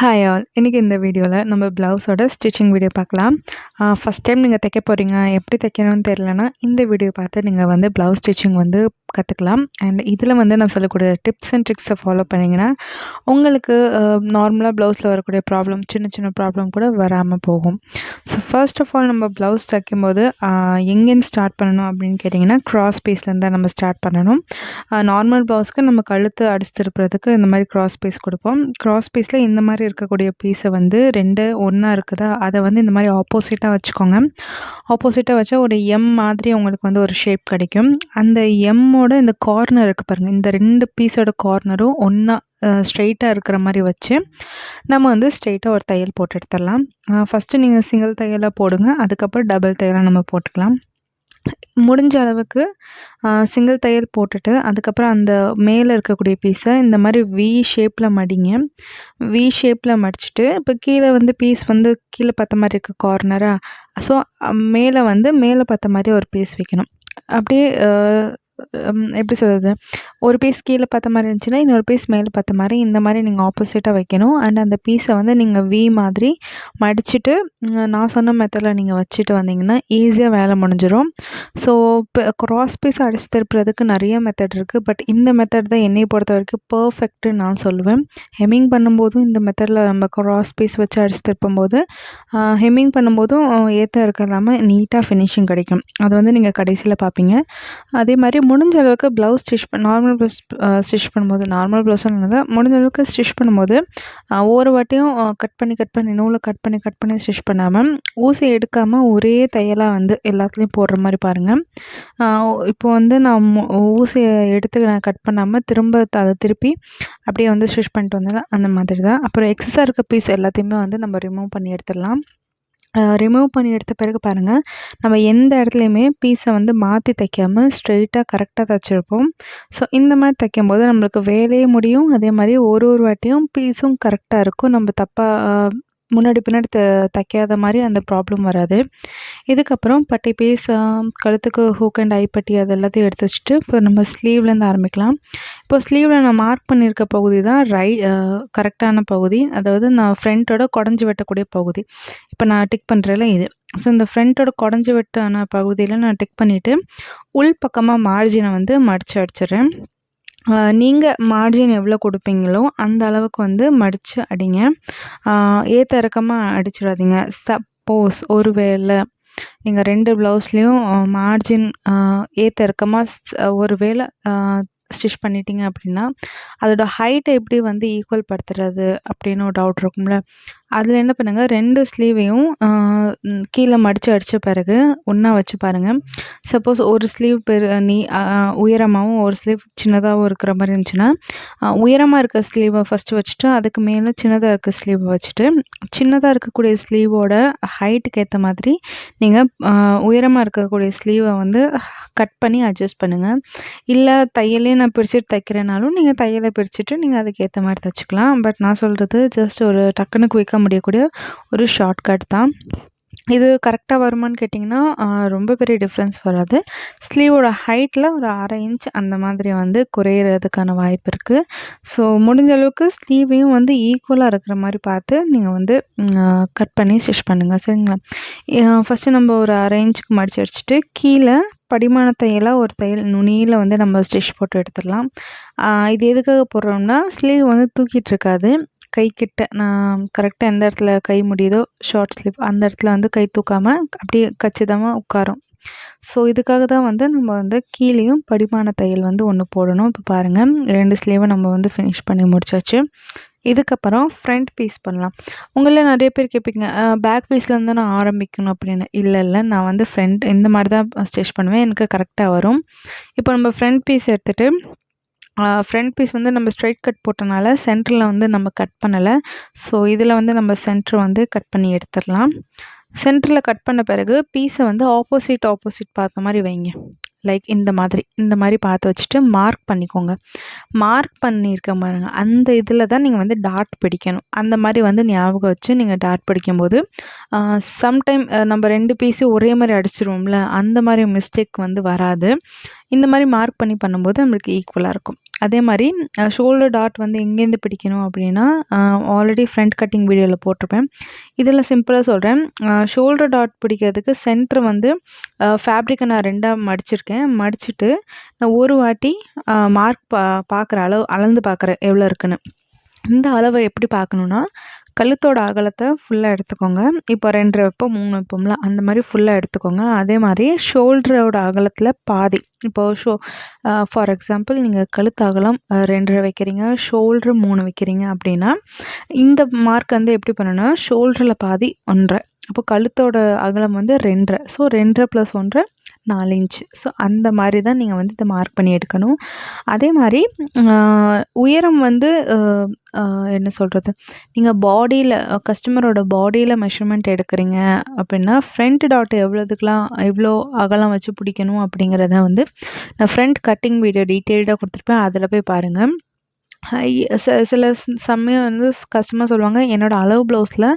Hi all. இன்றைக்கி இந்த வீடியோவில் நம்ம ப்ளவுஸோட ஸ்டிச்சிங் வீடியோ பார்க்கலாம். ஃபஸ்ட் டைம் நீங்கள் தைக்க போகிறீங்க, எப்படி தைக்கணும்னு தெரிலனா இந்த வீடியோ பார்த்து நீங்கள் வந்து ப்ளவுஸ் ஸ்டிச்சிங் வந்து கற்றுக்கலாம். அண்ட் இதில் வந்து நான் சொல்லக்கூடிய டிப்ஸ் அண்ட் ட்ரிக்ஸை ஃபாலோ பண்ணிங்கன்னா உங்களுக்கு நார்மலாக ப்ளவுஸில் வரக்கூடிய ப்ராப்ளம், சின்ன சின்ன ப்ராப்ளம் கூட வராமல் போகும். ஸோ ஃபர்ஸ்ட் ஆஃப் ஆல் நம்ம ப்ளவுஸ் தைக்கும்போது எங்கேருந்து ஸ்டார்ட் பண்ணணும் அப்படின்னு கேட்டிங்கன்னா, க்ராஸ் பீஸ்லேருந்து தான் நம்ம ஸ்டார்ட் பண்ணணும். நார்மல் ப்ளவுஸ்க்கு நம்ம கழுத்து அடிச்சு திருப்புறதுக்கு இந்த மாதிரி க்ராஸ் பீஸ் கொடுப்போம். க்ராஸ் பீஸில் இந்த மாதிரி இருக்கக்கூடிய பீஸை வந்து 2 ஒன்றா இருக்குதா, அதை வந்து இந்த மாதிரி ஆப்போசிட்டாக வச்சுக்கோங்க. ஆப்போசிட்டாக வச்சா ஒரு எம் மாதிரி உங்களுக்கு வந்து ஒரு ஷேப் கிடைக்கும். அந்த எம்மோட இந்த கார்னர் இருக்குது பாருங்கள், இந்த 2 பீஸோட கார்னரும் ஒன்றா ஸ்ட்ரெயிட்டாக இருக்கிற மாதிரி வச்சு நம்ம வந்து ஸ்ட்ரெயிட்டாக ஒரு தையல் போட்டு எடுத்துடலாம். ஃபஸ்ட்டு நீங்கள் சிங்கிள் தையலாக போடுங்க, அதுக்கப்புறம் டபுள் தையலாக நம்ம போட்டுக்கலாம். முடிஞ்ச அளவுக்கு சிங்கிள் தையல் போட்டுட்டு அதுக்கப்புறம் அந்த மேலே இருக்கக்கூடிய பீஸை இந்த மாதிரி வி ஷேப்பில் மடிங்க. வி ஷேப்பில் மடிச்சுட்டு இப்போ கீழே வந்து பீஸ் வந்து கீழே பார்த்த மாதிரி இருக்குது கார்னராக. ஸோ மேலே பார்த்த மாதிரி ஒரு பீஸ் வைக்கணும். அப்படியே எப்படி சொல்கிறது, ஒரு பீஸ் கீழே பார்த்த மாதிரி இருந்துச்சுன்னா இன்னொரு பீஸ் மேலே பார்த்த மாதிரி இந்த மாதிரி நீங்கள் ஆப்போசிட்டாக வைக்கணும். அண்ட் அந்த பீஸை வந்து நீங்கள் வி மாதிரி மடிச்சுட்டு நான் சொன்ன மெத்தடில் நீங்கள் வச்சுட்டு வந்தீங்கன்னா ஈஸியாக வேலை முடிஞ்சிடும். ஸோ இப்போ க்ராஸ் பீஸ் அடிச்சு திருப்புறதுக்கு நிறைய மெத்தட் இருக்குது. பட் இந்த மெத்தட் தான் என்னை பொறுத்த வரைக்கும் பர்ஃபெக்ட்டுன்னு நான் சொல்லுவேன். ஹெம்மிங் பண்ணும்போதும் இந்த மெத்தடில் நம்ம க்ராஸ் பீஸ் வச்சு அடிச்சு திருப்பும்போது ஹெம்மிங் பண்ணும்போதும் ஏற்ற இருக்க இல்லாமல் நீட்டாக ஃபினிஷிங் கிடைக்கும். அது வந்து நீங்கள் கடைசியில் பார்ப்பீங்க. அதே மாதிரி முடிஞ்ச அளவுக்கு ப்ளவுஸ் நார்மல் ப்ளவுஸ் ஸ்டிச் பண்ணும்போது, நார்மல் ப்ளவுஸும் இல்லை, முடிஞ்ச அளவுக்கு ஸ்டிச் பண்ணும்போது ஒவ்வொரு வாட்டியும் கட் பண்ணி நூலை கட் பண்ணி ஸ்டிச் பண்ணாமல் ஊசி எடுக்காமல் ஒரே தையலாக வந்து எல்லாத்துலேயும் போடுற மாதிரி பாருங்கள். இப்போ வந்து நான் ஊசியை எடுத்து நான் கட் பண்ணாமல் திரும்ப அதை திருப்பி அப்படியே வந்து ஸ்டிச் பண்ணிட்டு வந்தேன், அந்த மாதிரி தான். அப்புறம் எக்ஸஸாக இருக்க பீஸ் எல்லாத்தையுமே வந்து நம்ம ரிமூவ் பண்ணி எடுத்துடலாம். ரிமூவ் பண்ணி எடுத்த பிறகு பாருங்கள், நம்ம எந்த இடத்துலையுமே பீஸை வந்து மாற்றி தைக்காமல் ஸ்ட்ரெயிட்டாக கரெக்டாக தைச்சிருப்போம். ஸோ இந்த மாதிரி தைக்கும்போது நம்மளுக்கு வேலையே முடியும். அதே மாதிரி ஒரு வாட்டியும் பீஸும் கரெக்டாக இருக்கும். நம்ம தப்பாக முன்னாடி பின்னாடி தைக்காத மாதிரி அந்த ப்ராப்ளம் வராது. இதுக்கப்புறம் பட்டி பீஸ், கழுத்துக்கு ஹூக் அண்ட் ஐப்பட்டி அது எல்லாத்தையும் எடுத்து வச்சுட்டு இப்போ நம்ம ஸ்லீவ்லேருந்து ஆரம்பிக்கலாம். இப்போ ஸ்லீவில் நான் மார்க் பண்ணியிருக்க பகுதி தான் கரெக்டான பகுதி. அதாவது நான் ஃப்ரண்ட்டோட குடஞ்சி வெட்டக்கூடிய பகுதி இப்போ நான் டிக் பண்ணுறேன்ல இது. ஸோ இந்த ஃப்ரண்ட்டோட குடஞ்சி வெட்டான பகுதியில் நான் டிக் பண்ணிவிட்டு உள் பக்கமாக மார்ஜினை வந்து மடித்து அடிச்சிடுறேன். நீங்கள் மார்ஜின் எவ்வளோ கொடுப்பீங்களோ அந்த அளவுக்கு வந்து மடித்து அடிங்க. ஏற்ற இறக்கமாக அடிச்சிடாதீங்க. சப்போஸ் ஒரு வேளை நீங்கள் 2 ப்ளவுஸ்லேயும் மார்ஜின் ஏற்ற இறக்கமாக ஒரு வேளை ஸ்டிச் பண்ணிட்டீங்க அப்படின்னா அதோட ஹைட்டை எப்படி வந்து ஈக்குவல் படுத்துறது அப்படின்னு ஒரு டவுட் இருக்கும்ல. அதில் என்ன பண்ணுங்கள், 2 ஸ்லீவையும் கீழே மடித்து அடித்த பிறகு ஒன்றா வச்சு பாருங்கள். சப்போஸ் ஒரு ஸ்லீவ் உயரமாகவும் ஒரு ஸ்லீவ் சின்னதாகவும் இருக்கிற மாதிரி இருந்துச்சுன்னா உயரமாக இருக்க ஸ்லீவை ஃபஸ்ட்டு வச்சுட்டு அதுக்கு மேலே சின்னதாக இருக்க ஸ்லீவை வச்சுட்டு சின்னதாக இருக்கக்கூடிய ஸ்லீவோட ஹைட்டுக்கு ஏற்ற மாதிரி நீங்கள் உயரமாக இருக்கக்கூடிய ஸ்லீவை வந்து கட் பண்ணி அட்ஜஸ்ட் பண்ணுங்கள். இல்லை தையலே நான் பிரிச்சுட்டு தைக்கிறேனாலும் நீங்கள் தையலை பிரிச்சுட்டு நீங்கள் அதுக்கேற்ற மாதிரி தைச்சிக்கலாம். பட் நான் சொல்கிறது ஜஸ்ட் ஒரு டக்குன்னு குயிக்காக முடியக்கூடிய ஒரு ஷார்ட்கட் தான். இது கரெக்டாக வருமானு கேட்டிங்கன்னா ரொம்ப பெரிய டிஃப்ரென்ஸ் வராது. ஸ்லீவோட ஹைட்டில் ஒரு 1/2 இன்ச் அந்த மாதிரி வந்து குறையிறதுக்கான வாய்ப்பு இருக்குது. ஸோ முடிஞ்ச அளவுக்கு ஸ்லீவையும் வந்து ஈக்குவலாக இருக்கிற மாதிரி பார்த்து நீங்கள் வந்து கட் பண்ணி ஸ்டிச் பண்ணுங்கள், சரிங்களா? ஃபஸ்ட்டு நம்ம ஒரு 1/2 இன்ச்சுக்கு மடித்து அடிச்சுட்டு கீழே படிமான தையலாக ஒரு தையல் நுனியில் வந்து நம்ம ஸ்டிச் போட்டு எடுத்துடலாம். இது எதுக்காக போடுறோம்னா ஸ்லீவ் வந்து தூக்கிட்டு இருக்காது. கைக்கிட்ட நான் கரெக்டாக எந்த இடத்துல கை முடியுதோ ஷார்ட் ஸ்லீவ் அந்த இடத்துல வந்து கை தூக்காமல் அப்படியே கச்சிதமாக உட்காரும். ஸோ இதுக்காக தான் வந்து நம்ம வந்து கீழேயும் படிமான தையல் வந்து ஒன்று போடணும். இப்போ பாருங்கள், 2 ஸ்லீவை நம்ம வந்து ஃபினிஷ் பண்ணி முடிச்சாச்சு. இதுக்கப்புறம் ஃப்ரண்ட் பீஸ் பண்ணலாம். உங்களில் நிறைய பேர் கேட்பீங்க, பேக் பீஸ்லேருந்து நான் ஆரம்பிக்கணும் அப்படின்னு. இல்லை, நான் வந்து ஃப்ரண்ட் இந்த மாதிரி தான் ஸ்டிச் பண்ணுவேன், எனக்கு கரெக்டாக வரும். இப்போ நம்ம ஃப்ரண்ட் பீஸ் எடுத்துகிட்டு ஃப்ரண்ட் பீஸ் வந்து நம்ம ஸ்ட்ரைட் கட் போட்டனால சென்டரில் வந்து நம்ம கட் பண்ணலை. ஸோ இதில் வந்து நம்ம சென்டர் வந்து கட் பண்ணி எடுத்துடலாம். சென்டரில் கட் பண்ண பிறகு பீஸை வந்து ஆப்போசிட் பார்த்த மாதிரி வைங்க. லைக் இந்த மாதிரி பார்த்து வச்சுட்டு மார்க் பண்ணிக்கோங்க. மார்க் பண்ணியிருக்க பாருங்க, அந்த இதில் தான் நீங்கள் வந்து டாட் பிடிக்கணும். அந்த மாதிரி வந்து ஞாபகம் வச்சு நீங்கள் டாட் பிடிக்கும்போது சம்டைம் நம்ம 2 பீஸையும் ஒரே மாதிரி அடிச்சிருவோம்ல, அந்த மாதிரி மிஸ்டேக் வந்து வராது. இந்த மாதிரி மார்க் பண்ணி பண்ணும்போது நம்மளுக்கு ஈக்குவலாக இருக்கும். அதே மாதிரி ஷோல்டர் டாட் வந்து எங்கேருந்து பிடிக்கணும் அப்படின்னா ஆல்ரெடி ஃப்ரண்ட் கட்டிங் வீடியோவில் போட்டிருப்பேன். இதில் சிம்பிளாக சொல்கிறேன். ஷோல்டர் டாட் பிடிக்கிறதுக்கு சென்டர் வந்து ஃபேப்ரிக்கை நான் 2ஆக மடிச்சிருக்கேன். மடிச்சுட்டு நான் ஒரு வாட்டி மார்க் பார்க்குற அளந்து பார்க்குறேன் எவ்வளோ இருக்குன்னு. இந்த அளவை எப்படி பார்க்கணுன்னா, கழுத்தோட அகலத்தை ஃபுல்லாக எடுத்துக்கோங்க. இப்போ 2.5 வைப்போம் 3 வைப்போம்ல, அந்த மாதிரி ஃபுல்லாக எடுத்துக்கோங்க. அதே மாதிரி ஷோல்டரோட அகலத்தில் பாதி. இப்போது ஃபார் எக்ஸாம்பிள் நீங்கள் கழுத்து அகலம் 2.5 வைக்கிறீங்க, ஷோல்ட்ரு 3 வைக்கிறீங்க அப்படின்னா, இந்த மார்க் வந்து எப்படி பண்ணணும்னா, ஷோல்டரில் பாதி 1.5. அப்போ கழுத்தோட அகலம் வந்து 2.5. So 2.5 + 1.5 4 inch. ஸோ அந்த மாதிரி தான் நீங்கள் வந்து இதை மார்க் பண்ணி எடுக்கணும். அதே மாதிரி உயரம் வந்து என்ன சொல்கிறது, நீங்கள் பாடியில் கஸ்டமரோட பாடியில் மெஷர்மெண்ட் எடுக்கிறீங்க அப்படின்னா, ஃப்ரண்ட் டாட் எவ்வளோ அகலம் வச்சு பிடிக்கணும் அப்படிங்கிறத வந்து நான் ஃப்ரண்ட் கட்டிங் வீடியோ டீட்டெயில்டாக கொடுத்துருப்பேன். அதில் போய் பாருங்கள். சில சமயம் வந்து கஸ்டமர் சொல்லுவாங்க, என்னோடய அளவு ப்ளவுஸில்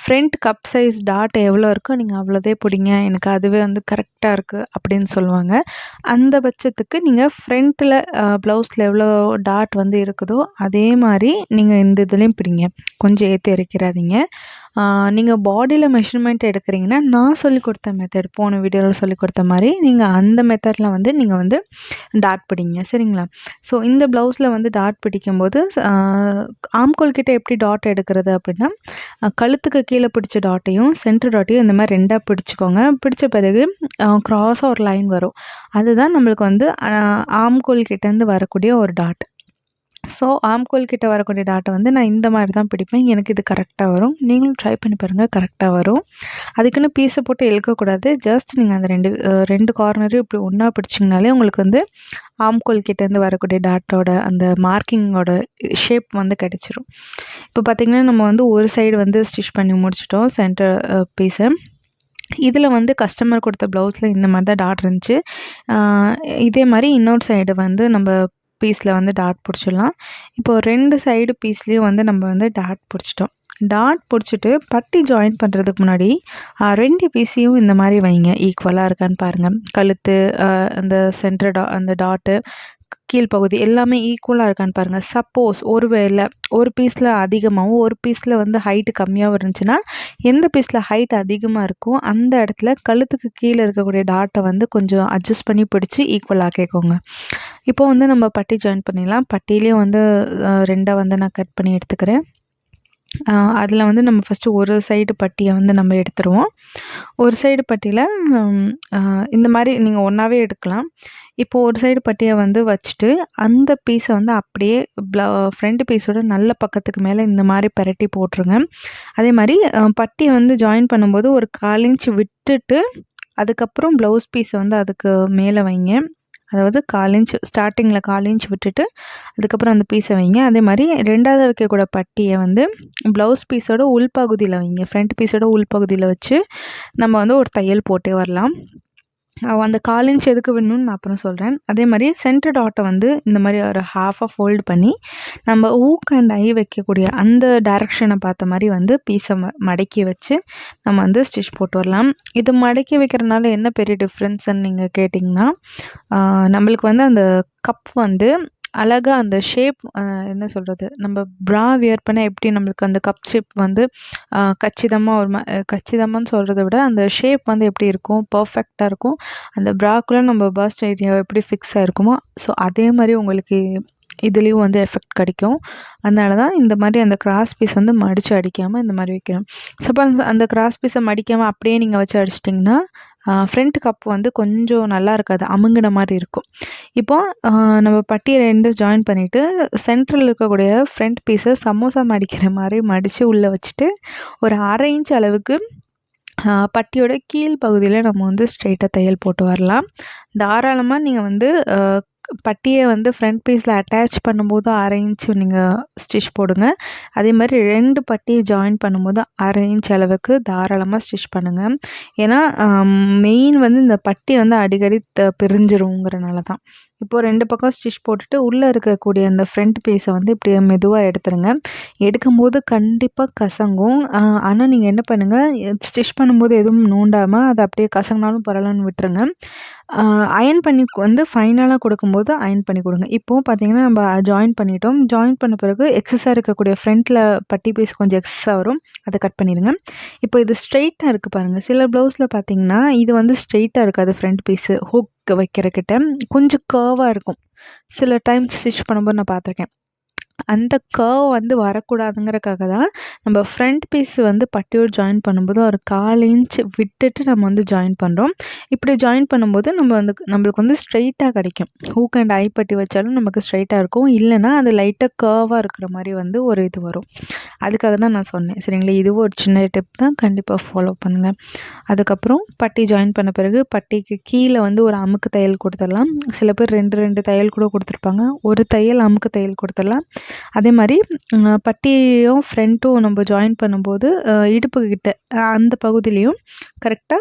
ஃப்ரண்ட் கப் சைஸ் டாட் எவ்வளோ இருக்கோ நீங்கள் அவ்வளோதே பிடிங்க, எனக்கு அதுவே வந்து கரெக்டாக இருக்குது அப்படின்னு சொல்லுவாங்க. அந்த பட்சத்துக்கு நீங்கள் ஃப்ரண்ட்டில் ப்ளவுஸில் எவ்வளோ டாட் வந்து இருக்குதோ அதே மாதிரி நீங்கள் இந்த இதுலேயும் பிடிங்க. கொஞ்சம் ஏற்றி இறக்கிறாதீங்க. நீங்கள் பாடியில் மெஷர்மெண்ட் எடுக்கிறீங்கன்னா, நான் சொல்லிக் கொடுத்த மெத்தட், போன வீடியோவில் சொல்லிக் கொடுத்த மாதிரி நீங்கள் அந்த மெத்தடில் வந்து நீங்கள் வந்து டாட் பிடிங்க. சரிங்களா? ஸோ இந்த ப்ளவுஸில் வந்து டாட் பிடிக்கும்போது ஆம்கோல் கிட்ட எப்படி டாட் எடுக்கிறது அப்படின்னா, கழுத்துக்கு கீழே பிடிச்ச டாட்டையும் சென்டர் டாட்டையும் இந்த மாதிரி 2ஆக பிடிச்சிக்கோங்க. பிடிச்ச பிறகு க்ராஸாக ஒரு லைன் வரும். அதுதான் நம்மளுக்கு வந்து ஆம்கோல் கிட்டேருந்து வரக்கூடிய ஒரு டாட். ஸோ ஆம்கோல் கிட்ட வரக்கூடிய டாட்டை வந்து நான் இந்த மாதிரி தான் பிடிப்பேன். எனக்கு இது கரெக்டாக வரும். நீங்களும் ட்ரை பண்ணி பாருங்கள், கரெக்டாக வரும். அதுக்குன்னு பீஸை போட்டு இழுக்கக்கூடாது. ஜஸ்ட் நீங்கள் அந்த 2 கார்னரையும் இப்படி ஒன்றா பிடிச்சிங்கனாலே உங்களுக்கு வந்து ஆம்கோல் கிட்டேருந்து வரக்கூடிய டாட்டோட அந்த மார்க்கிங்கோட ஷேப் வந்து கிடச்சிரும். இப்போ பார்த்திங்கன்னா நம்ம வந்து ஒரு சைடு வந்து ஸ்டிச் பண்ணி முடிச்சிட்டோம் சென்டர் பீஸை. இதில் வந்து கஸ்டமர் கொடுத்த ப்ளவுஸில் இந்த மாதிரி தான் டாட் இருந்துச்சு. இதே மாதிரி இன்னொரு சைடு வந்து நம்ம பீஸில் வந்து டாட் பிடிச்சிடலாம். இப்போது 2 சைடு பீஸ்லேயும் வந்து நம்ம வந்து டாட் பிடிச்சிட்டோம். டாட் பிடிச்சிட்டு பட்டி ஜாயின் பண்ணுறதுக்கு முன்னாடி 2 பீஸையும் இந்த மாதிரி வைங்க, ஈக்குவலாக இருக்கான்னு பாருங்கள். கழுத்து, அந்த சென்டர் அந்த டாட்டு, கீழ்ப்பகுதி எல்லாமே ஈக்குவலாக இருக்கான்னு பாருங்கள். சப்போஸ் ஒரு பீஸில் அதிகமாகவும் ஒரு பீஸில் வந்து ஹைட்டு கம்மியாகவும் இருந்துச்சுன்னா, எந்த பீஸில் ஹைட் அதிகமாக இருக்கோ அந்த இடத்துல கழுத்துக்கு கீழே இருக்கக்கூடிய டாட்டை வந்து கொஞ்சம் அட்ஜஸ்ட் பண்ணி பிடிச்சி ஈக்குவலாக கேட்கோங்க. இப்போது வந்து நம்ம பட்டி ஜாயின் பண்ணிடலாம். பட்டியிலையும் வந்து 2ஆக வந்து நான் கட் பண்ணி எடுத்துக்கிறேன். அதில் வந்து நம்ம ஃபஸ்ட்டு ஒரு சைடு பட்டியை வந்து நம்ம எடுத்துருவோம். ஒரு சைடு பட்டியில் இந்த மாதிரி நீங்கள் ஒன்றாவே எடுக்கலாம். இப்போது ஒரு சைடு பட்டியை வந்து வச்சுட்டு அந்த பீஸை வந்து அப்படியே ஃப்ரண்ட் பீஸோட நல்ல பக்கத்துக்கு மேலே இந்த மாதிரி பெரட்டி போட்டுருங்க. அதே மாதிரி பட்டியை வந்து ஜாயின் பண்ணும்போது ஒரு 1/4 இன்ச் விட்டுட்டு அதுக்கப்புறம் ப்ளவுஸ் பீஸை வந்து அதுக்கு மேலே வைங்க. அதாவது 1/4 இன்ச் ஸ்டார்டிங்கில் 1/4 இன்ச் விட்டுட்டு அதுக்கப்புறம் அந்த பீஸை வைங்க. அதே மாதிரி 2ஆவது வைக்கக்கூட பட்டியை வந்து ப்ளவுஸ் பீஸோட உள்பகுதியில் வைங்க. ஃப்ரண்ட் பீஸோட உள்பகுதியில் வச்சு நம்ம வந்து ஒரு தையல் போட்டே வரலாம். அந்த 1/4 இன்ச் எதுக்கு வேணும்னு நான் அப்புறம் சொல்கிறேன். அதே மாதிரி சென்டர் டாட்டை வந்து இந்த மாதிரி ஒரு ஹாஃபாக ஃபோல்டு பண்ணி நம்ம ஊக் அண்ட் ஐ வைக்கக்கூடிய அந்த டைரெக்ஷனை பார்த்த மாதிரி வந்து பீஸை மடக்கி வச்சு நம்ம வந்து ஸ்டிச் போட்டு வரலாம். இது மடக்கி வைக்கிறதுனால என்ன பெரிய டிஃப்ரென்ஸ்ன்னு நீங்கள் கேட்டிங்கன்னா, நம்மளுக்கு வந்து அந்த கப் வந்து அழகாக அந்த ஷேப், என்ன சொல்கிறது, நம்ம ப்ரா வியர் பண்ண எப்படி நம்மளுக்கு அந்த கப் ஷேப் வந்து கச்சிதமாக கச்சிதமானு சொல்கிறத விட அந்த ஷேப் வந்து எப்படி இருக்கும், பர்ஃபெக்டாக இருக்கும். அந்த ப்ராக்குள்ளே நம்ம பஸ்ட் ஏரியா எப்படி ஃபிக்ஸ் ஆகிருக்குமோ, ஸோ அதே மாதிரி உங்களுக்கு இதுலேயும் வந்து எஃபெக்ட் கிடைக்கும். அதனால தான் இந்த மாதிரி அந்த கிராஸ் பீஸ் வந்து மடித்து அடிக்காமல் இந்த மாதிரி வைக்கணும். சப்போஸ் அந்த கிராஸ் பீஸை மடிக்காமல் அப்படியே நீங்கள் வச்சு அடிச்சிட்டிங்கன்னா ஃப்ரண்ட் கப் வந்து கொஞ்சம் நல்லா இருக்காது, அமுங்கின மாதிரி இருக்கும். இப்போது நம்ம பட்டியை 2 ஜாயின் பண்ணிவிட்டு சென்ட்ரல் இருக்கக்கூடிய ஃப்ரண்ட் பீஸை சமோசா மடிக்கிற மாதிரி மடித்து உள்ளே வச்சுட்டு ஒரு 1/2 இன்ச் அளவுக்கு பட்டியோட கீழ் பகுதியில் நம்ம வந்து ஸ்ட்ரெயிட்டாக தையல் போட்டு வரலாம். தாராளமாக நீங்கள் வந்து பட்டியை வந்து ஃப்ரண்ட் பீஸில் அட்டாச் பண்ணும்போது 1/2 இன்ச் நீங்கள் ஸ்டிச் போடுங்க. அதே மாதிரி 2 பட்டியை ஜாயின் பண்ணும்போது 1/2 இன்ச் அளவுக்கு தாராளமாக ஸ்டிச் பண்ணுங்கள். ஏன்னா மெயின் வந்து இந்த பட்டி வந்து அடிக்கடி பிரிஞ்சிருங்கிறனால தான். இப்போது 2 பக்கம் ஸ்டிச் போட்டுட்டு உள்ளே இருக்கக்கூடிய அந்த ஃப்ரண்ட் பீஸை வந்து இப்படியே மெதுவாக எடுத்துருங்க. எடுக்கும்போது கண்டிப்பாக கசங்கும். ஆனால் நீங்கள் என்ன பண்ணுங்கள், ஸ்டிச் பண்ணும்போது எதுவும் நோண்டாமல் அதை அப்படியே கசங்கினாலும் பரவாயில்லன்னு விட்டுருங்க. அயர்ன் பண்ணி வந்து ஃபைனலாக கொடுக்கும்போது அயர்ன் பண்ணி கொடுங்க. இப்போது பார்த்தீங்கன்னா நம்ம ஜாயின் பண்ணிட்டோம். ஜாயின் பண்ண பிறகு எக்ஸஸாக இருக்கக்கூடிய ஃப்ரண்ட்டில் பட்டி பீஸ் கொஞ்சம் எக்ஸஸாக வரும், அதை கட் பண்ணிடுங்க. இப்போ இது ஸ்ட்ரெயிட்டாக இருக்குது பாருங்கள். சில ப்ளவுஸில் பார்த்தீங்கன்னா இது வந்து ஸ்ட்ரெயிட்டாக இருக்காது. ஃப்ரண்ட் பீஸு ஹூக் வைக்கிறக்கிட்ட கொஞ்சம் கர்வாக இருக்கும். சில டைம் ஸ்டிச் பண்ணும்போது நான் பார்த்துருக்கேன். அந்த கர்வ் வந்து வரக்கூடாதுங்கிறக்காக தான் நம்ம ஃப்ரண்ட் பீஸ் வந்து பட்டியோடு ஜாயின் பண்ணும்போது ஒரு 1/4 இன்ச் விட்டுட்டு நம்ம வந்து ஜாயின் பண்ணுறோம். இப்படி ஜாயின் பண்ணும்போது நம்மளுக்கு வந்து ஸ்ட்ரெயிட்டாக கிடைக்கும். ஹூக் அண்ட் ஐ பட்டி வச்சாலும் நமக்கு ஸ்ட்ரெயிட்டாக இருக்கும். இல்லைன்னா அது லைட்டாக கர்வாக இருக்கிற மாதிரி வந்து ஒரு இது வரும். அதுக்காக தான் நான் சொன்னேன். சரிங்களா, இதுவும் ஒரு சின்ன டிப் தான், கண்டிப்பாக ஃபாலோ பண்ணுங்கள். அதுக்கப்புறம் பட்டி ஜாயின் பண்ண பிறகு பட்டிக்கு கீழே வந்து ஒரு அமுக்கு தையல் கொடுத்துடலாம். சில பேர் 2 தையல் கூட கொடுத்துருப்பாங்க. ஒரு தையல் அமுக்கு தையல் கொடுத்துடலாம். அதே மாதிரி பட்டியும் ஃப்ரண்ட்டும் நம்ம ஜாயின் பண்ணும்போது இடுப்புக்கிட்ட அந்த பகுதியிலையும் கரெக்டாக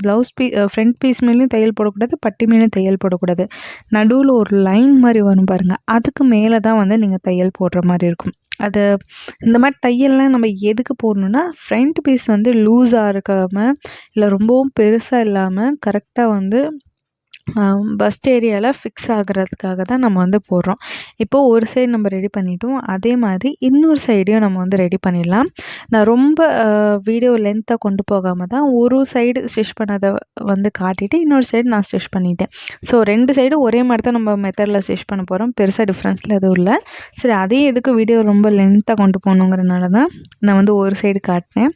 ப்ளவுஸ் ஃப்ரண்ட் பீஸ் மேலேயும் தையல் போடக்கூடாது, பட்டி மேலேயும் தையல் போடக்கூடாது. நடுவில் ஒரு லைன் மாதிரி வரும் பாருங்கள், அதுக்கு மேலே தான் வந்து நீங்கள் தையல் போடுற மாதிரி இருக்கும். அது இந்த மாதிரி தையல்லாம் நம்ம எதுக்கு போடணுன்னா, ஃப்ரண்ட் பீஸ் வந்து லூஸாக இருக்காமல் இல்லை ரொம்பவும் பெருசாக இல்லாமல் கரெக்டாக வந்து பஸ்ட் ஏரியாவில் ஃபிக்ஸ் ஆகிறதுக்காக தான் நம்ம வந்து போடுறோம். இப்போது ஒரு சைடு நம்ம ரெடி பண்ணிட்டோம். அதே மாதிரி இன்னொரு சைடையும் நம்ம வந்து ரெடி பண்ணிடலாம். நான் ரொம்ப வீடியோ லென்த்தாக கொண்டு போகாமல் தான் ஒரு சைடு ஸ்டிச் பண்ணதை வந்து காட்டிட்டு இன்னொரு சைடு நான் ஸ்டிச் பண்ணிட்டேன். ஸோ 2 சைடும் ஒரே மாதிரி தான் நம்ம மெத்தடில் ஸ்டிச் பண்ண போகிறோம். பெருசாக டிஃப்ரென்ஸில் எதுவும் இல்லை. சரி, அதையும் எதுக்கு வீடியோ ரொம்ப லென்த்தாக கொண்டு போகணுங்கிறனால தான் நான் வந்து ஒரு சைடு காட்டினேன்.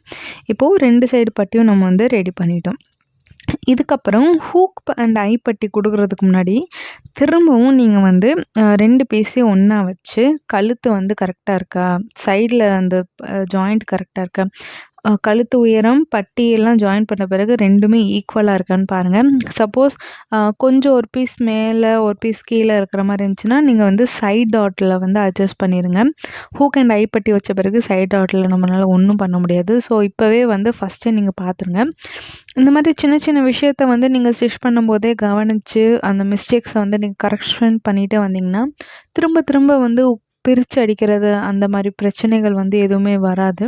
இப்போது 2 சைடு பட்டியும் நம்ம வந்து ரெடி பண்ணிட்டோம். இதுக்கப்புறம் ஹூக் அண்ட் ஐ பட்டி கொடுக்குறதுக்கு முன்னாடி திரும்பவும் நீங்கள் வந்து 2 பீஸையும் ஒன்றா வச்சு கழுத்து வந்து கரெக்டாக இருக்கா, சைடில் அந்த ஜாயிண்ட் கரெக்டாக இருக்கா, கழுத்து உயரம் பட்டியெல்லாம் ஜாயின் பண்ண பிறகு 2மே ஈக்குவலாக இருக்கான்னு பாருங்கள். சப்போஸ் கொஞ்சம் ஒரு பீஸ் மேலே ஒரு பீஸ் கீழே இருக்கிற மாதிரி இருந்துச்சுன்னா நீங்கள் வந்து சைட் டாட்டில் வந்து அட்ஜஸ்ட் பண்ணிடுங்க. ஹூக் அண்ட் ஐ பட்டி வச்ச பிறகு சைட் டாட்டில் நம்மளால் ஒன்றும் பண்ண முடியாது. ஸோ இப்போவே வந்து ஃபஸ்ட்டே நீங்கள் பார்த்துருங்க. இந்த மாதிரி சின்ன சின்ன விஷயத்த வந்து நீங்கள் ஸ்டிச் பண்ணும்போதே கவனித்து அந்த மிஸ்டேக்ஸை வந்து நீங்கள் கரெக்ஷன் பண்ணிகிட்டே வந்தீங்கன்னா திரும்ப திரும்ப வந்து பிரித்து அடிக்கிறது அந்த மாதிரி பிரச்சனைகள் வந்து எதுவுமே வராது.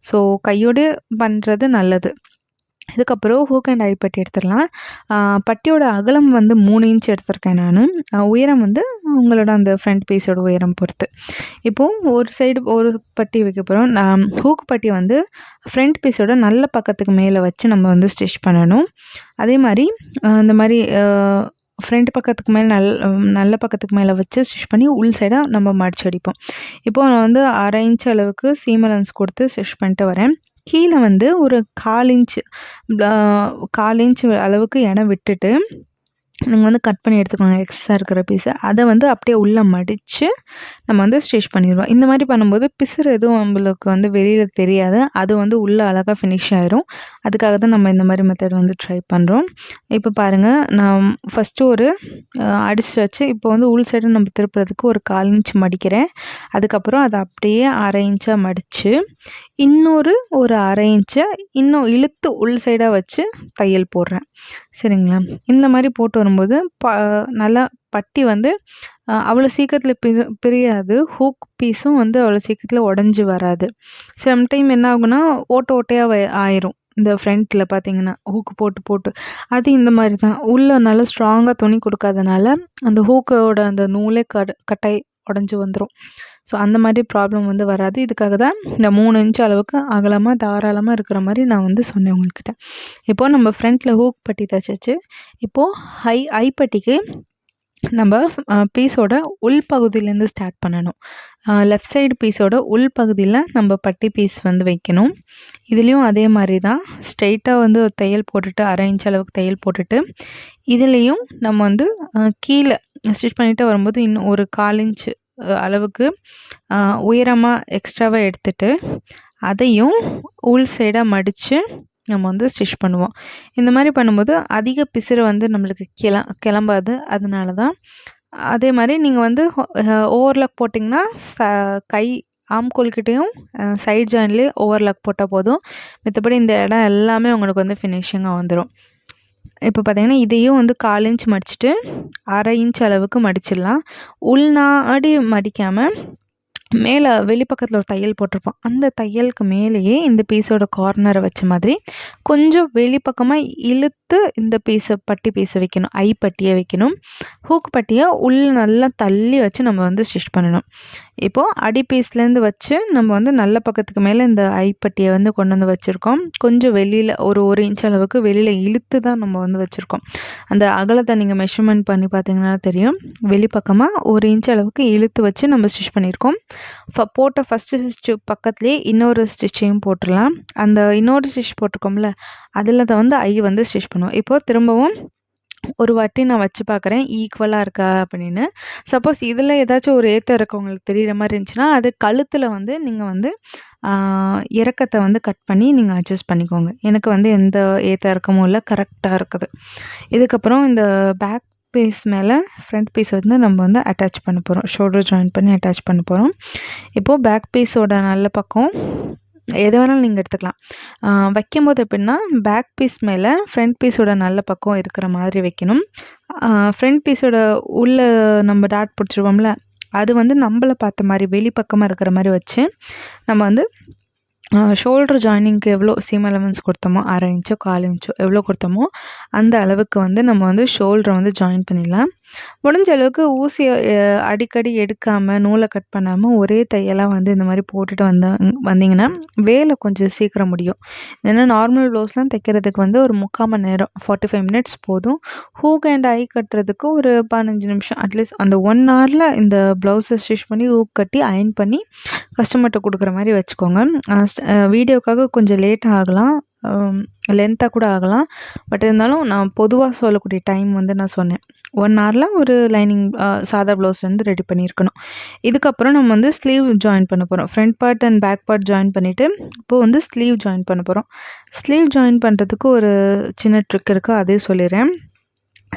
ஸோ கையோடு பண்ணுறது நல்லது. இதுக்கப்புறம் ஹூக் அண்ட் ஐ பட்டி எடுத்துடலாம். பட்டியோட அகலம் வந்து 3 இன்ச் எடுத்திருக்கேன் நான். உயரம் வந்து உங்களோட அந்த ஃப்ரண்ட் பீஸோட உயரம் பொறுத்து. இப்போது ஒரு சைடு ஒரு பட்டி வைக்க போகிறோம். நான் ஹூக் பட்டி வந்து ஃப்ரண்ட் பீஸோட நல்ல பக்கத்துக்கு மேலே வச்சு நம்ம வந்து ஸ்டிச் பண்ணணும். அதே மாதிரி இந்த மாதிரி ஃப்ரண்ட் பக்கத்துக்கு மேலே நல்ல பக்கத்துக்கு மேலே வச்சு ஸ்டிச் பண்ணி உள் சைடாக நம்ம மடிச்சு அடிப்போம். இப்போது நான் வந்து 1/2 இன்ச் அளவுக்கு சீம் அலவன்ஸ் கொடுத்து ஸ்டிச் பண்ணிட்டு வரேன். கீழே வந்து ஒரு 1/4 இன்ச் அளவுக்கு இடம் விட்டுட்டு நீங்கள் வந்து கட் பண்ணி எடுத்துக்கோங்க எக்ஸ்ட்ரா இருக்கிற பீஸை. அதை வந்து அப்படியே உள்ளே மடித்து நம்ம வந்து ஸ்டிச் பண்ணிடுவோம். இந்த மாதிரி பண்ணும்போது பிசுறு எதுவும் நம்மளுக்கு வந்து வெளியில் தெரியாது. அது வந்து உள்ளே அழகாக ஃபினிஷ் ஆயிரும். அதுக்காக தான் நம்ம இந்த மாதிரி மெத்தட் வந்து ட்ரை பண்ணுறோம். இப்போ பாருங்கள், நான் ஃபஸ்ட்டு ஒரு அடிச்சு வச்சு இப்போ வந்து உள் சைடு நம்ம திருப்புறதுக்கு ஒரு 1/4 இன்ச் மடிக்கிறேன். அதுக்கப்புறம் அதை அப்படியே 1/2 இன்ச்சாக மடித்து இன்னொரு ஒரு 1/2 இன்ச்சை இன்னும் இழுத்து உள் சைடாக வச்சு தையல் போடுறேன். சரிங்களா, இந்த மாதிரி போட்டு வரும்போது நல்லா பட்டி வந்து அவ்வளோ சீக்கிரத்தில் பிரியாது. ஹூக் பீஸும் வந்து அவ்வளோ சீக்கிரத்தில் உடஞ்சி வராது. சம்டைம் என்ன ஆகுனா ஓட்டையாக ஆயிரும். இந்த ஃப்ரண்ட்டில் பார்த்தீங்கன்னா ஹூக்கு போட்டு அது இந்த மாதிரி தான் உள்ளே நல்லா ஸ்ட்ராங்காக துணி கொடுக்காதனால அந்த ஹூக்கோட அந்த நூலே கட்டாய் உடஞ்சி வந்துடும். ஸோ அந்த மாதிரி ப்ராப்ளம் வந்து வராது. இதுக்காக தான் இந்த 3 இன்ச் அளவுக்கு அகலமாக தாராளமாக இருக்கிற மாதிரி நான் வந்து சொன்னேன் உங்கள்கிட்ட. இப்போது நம்ம ஃப்ரண்ட்டில் ஹூக் பட்டி தைச்சாச்சு. இப்போது ஐ பட்டிக்கு நம்ம பீஸோட உள்பகுதியிலேருந்து ஸ்டார்ட் பண்ணணும். லெஃப்ட் சைடு பீஸோட உள்பகுதியில் நம்ம பட்டி பீஸ் வந்து வைக்கணும். இதுலேயும் அதே மாதிரி தான் ஸ்ட்ரெயிட்டாக வந்து ஒரு தையல் போட்டுட்டு 1/2 இன்ச் அளவுக்கு தையல் போட்டுட்டு இதுலேயும் நம்ம வந்து கீழே ஸ்டிச் பண்ணிகிட்டே வரும்போது இன்னும் ஒரு 1/4 இன்ச் அளவுக்கு உயரமாக எக்ஸ்ட்ராவாக எடுத்துட்டு அதையும் உள் சைடாக மடித்து நம்ம வந்து ஸ்டிச் பண்ணுவோம். இந்த மாதிரி பண்ணும்போது அதிக பிசுறு வந்து நம்மளுக்கு கிளம்பாது. அதனால தான். அதே மாதிரி நீங்கள் வந்து ஓவர்லாக் போட்டிங்கன்னா கை ஆம்கோல்கிட்டையும் சைட் ஜாயின்லேயே ஓவர்லாக் போட்டால் போதும். மற்றபடி இந்த இடம் எல்லாமே உங்களுக்கு வந்து ஃபினிஷிங்காக வந்துடும். இப்போ பார்த்தீங்கன்னா, இதையும் வந்து 1/4 இன்ச் மடிச்சுட்டு, 1/2 இன்ச் அளவுக்கு மடிச்சிடலாம். உள்நாடி மடிக்காம, மேலே வெளிப்பக்கத்தில் ஒரு தையல் போட்டிருப்போம். அந்த தையலுக்கு மேலேயே இந்த பீஸோட கார்னரை வச்ச மாதிரி கொஞ்சம் வெளிப்பக்கமாக இழுத்து இந்த பட்டி பீஸை வைக்கணும். பட்டியை வைக்கணும். ஹூக் பட்டியை நல்லா தள்ளி வச்சு நம்ம வந்து ஸ்டிச் பண்ணணும். இப்போது அடி பீஸ்லேருந்து வச்சு நம்ம வந்து நல்ல பக்கத்துக்கு மேலே இந்த பட்டியை வந்து கொண்டு வந்து வச்சுருக்கோம். கொஞ்சம் வெளியில் ஒரு இன்ச் அளவுக்கு வெளியில் இழுத்து தான் நம்ம வந்து வச்சுருக்கோம். அந்த அகலத்தை நீங்கள் மெஷர்மெண்ட் பண்ணி பார்த்தீங்கன்னா தெரியும். வெளிப்பக்கமாக 1 இன்ச் அளவுக்கு இழுத்து வச்சு நம்ம ஸ்டிச் பண்ணியிருக்கோம். போட்ட ஃபஸ்ட்டு ஸ்டிச்சு பக்கத்துலேயே இன்னொரு ஸ்டிச்சையும் போட்டுடலாம். அந்த இன்னொரு ஸ்டிச் போட்டிருக்கோம்ல, அதில் தான் வந்து வந்து ஸ்டிச் பண்ணுவோம். இப்போது திரும்பவும் ஒரு வாட்டி நான் வச்சு பார்க்குறேன் ஈக்குவலாக இருக்கா அப்படின்னு. சப்போஸ் இதில் ஏதாச்சும் ஒரு ஏற்றம் இறக்கம் உங்களுக்கு தெரிகிற மாதிரி இருந்துச்சுன்னா, அது கழுத்தில் வந்து நீங்கள் வந்து இறக்கத்தை வந்து கட் பண்ணி நீங்கள் அட்ஜஸ்ட் பண்ணிக்கோங்க. எனக்கு வந்து எந்த ஏற்ற இறக்கமும் இல்லை, கரெக்டாக இருக்குது. இதுக்கப்புறம் இந்த பேக் பீஸ் மேலே ஃப்ரண்ட் பீஸ் வந்து நம்ம வந்து அட்டாச் பண்ண போகிறோம். ஷோல்டர் ஜாயின் பண்ணி அட்டாச் பண்ண போகிறோம். இப்போது பேக் பீஸோட நல்ல பக்கம் எது வேணாலும் நீங்கள் எடுத்துக்கலாம். வைக்கும்போது எப்படின்னா, பேக் பீஸ் மேலே ஃப்ரண்ட் பீஸோட நல்ல பக்கம் இருக்கிற மாதிரி வைக்கணும். ஃப்ரண்ட் பீஸோட உள்ளே நம்ம டாட் பிடிச்சிருவோம்ல, அது வந்து நம்மளை பார்த்த மாதிரி வெளிப்பக்கமாக இருக்கிற மாதிரி வச்சு நம்ம வந்து ஷோல்டர் ஜாயினிங்க்கு எவ்வளோ சீம் அலவன்ஸ் கொடுத்தோமோ, 1/2 இன்ச்சோ 1/4 இன்ச்சோ எவ்வளோ கொடுத்தோமோ அந்த அளவுக்கு வந்து நம்ம வந்து ஷோல்டரை வந்து ஜாயின் பண்ணிடலாம். முடிஞ்ச அளவுக்கு ஊசியை அடிக்கடி எடுக்காமல், நூலை கட் பண்ணாமல் ஒரே தையலாக வந்து இந்த மாதிரி போட்டுட்டு வந்தீங்கன்னா வேலை கொஞ்சம் சீக்கிரம் முடியும். ஏன்னா நார்மல் ப்ளவுஸ்லாம் தைக்கிறதுக்கு வந்து ஒரு 3/4 மணி நேரம் 45 மினிட்ஸ் போதும். ஹூக் அண்ட் கட்டுறதுக்கு ஒரு 15 நிமிஷம் அட்லீஸ்ட் அந்த 1 ஹவரில் இந்த ப்ளவுஸை ஸ்டிச் பண்ணி ஹூக் கட்டி அயன் பண்ணி கஸ்டமர்கிட்ட கொடுக்குற மாதிரி வச்சுக்கோங்க. வீடியோக்காக கொஞ்சம் லேட் ஆகலாம், லென்த்தாக கூட ஆகலாம். பட் இருந்தாலும் நான் பொதுவாக சொல்லக்கூடிய டைம் வந்து நான் சொன்னேன். 1 ஹவரில் ஒரு லைனிங் சாதா ப்ளவுஸ் வந்து ரெடி பண்ணியிருக்கணும். இதுக்கப்புறம் நம்ம வந்து ஸ்லீவ் ஜாயின் பண்ண போகிறோம். Front part and back part join பண்ணிவிட்டு இப்போது வந்து ஸ்லீவ் ஜாயின் பண்ண போகிறோம். ஸ்லீவ் ஜாயின் பண்ணுறதுக்கு ஒரு சின்ன ட்ரிக் இருக்குது, அதே சொல்லிடுறேன்.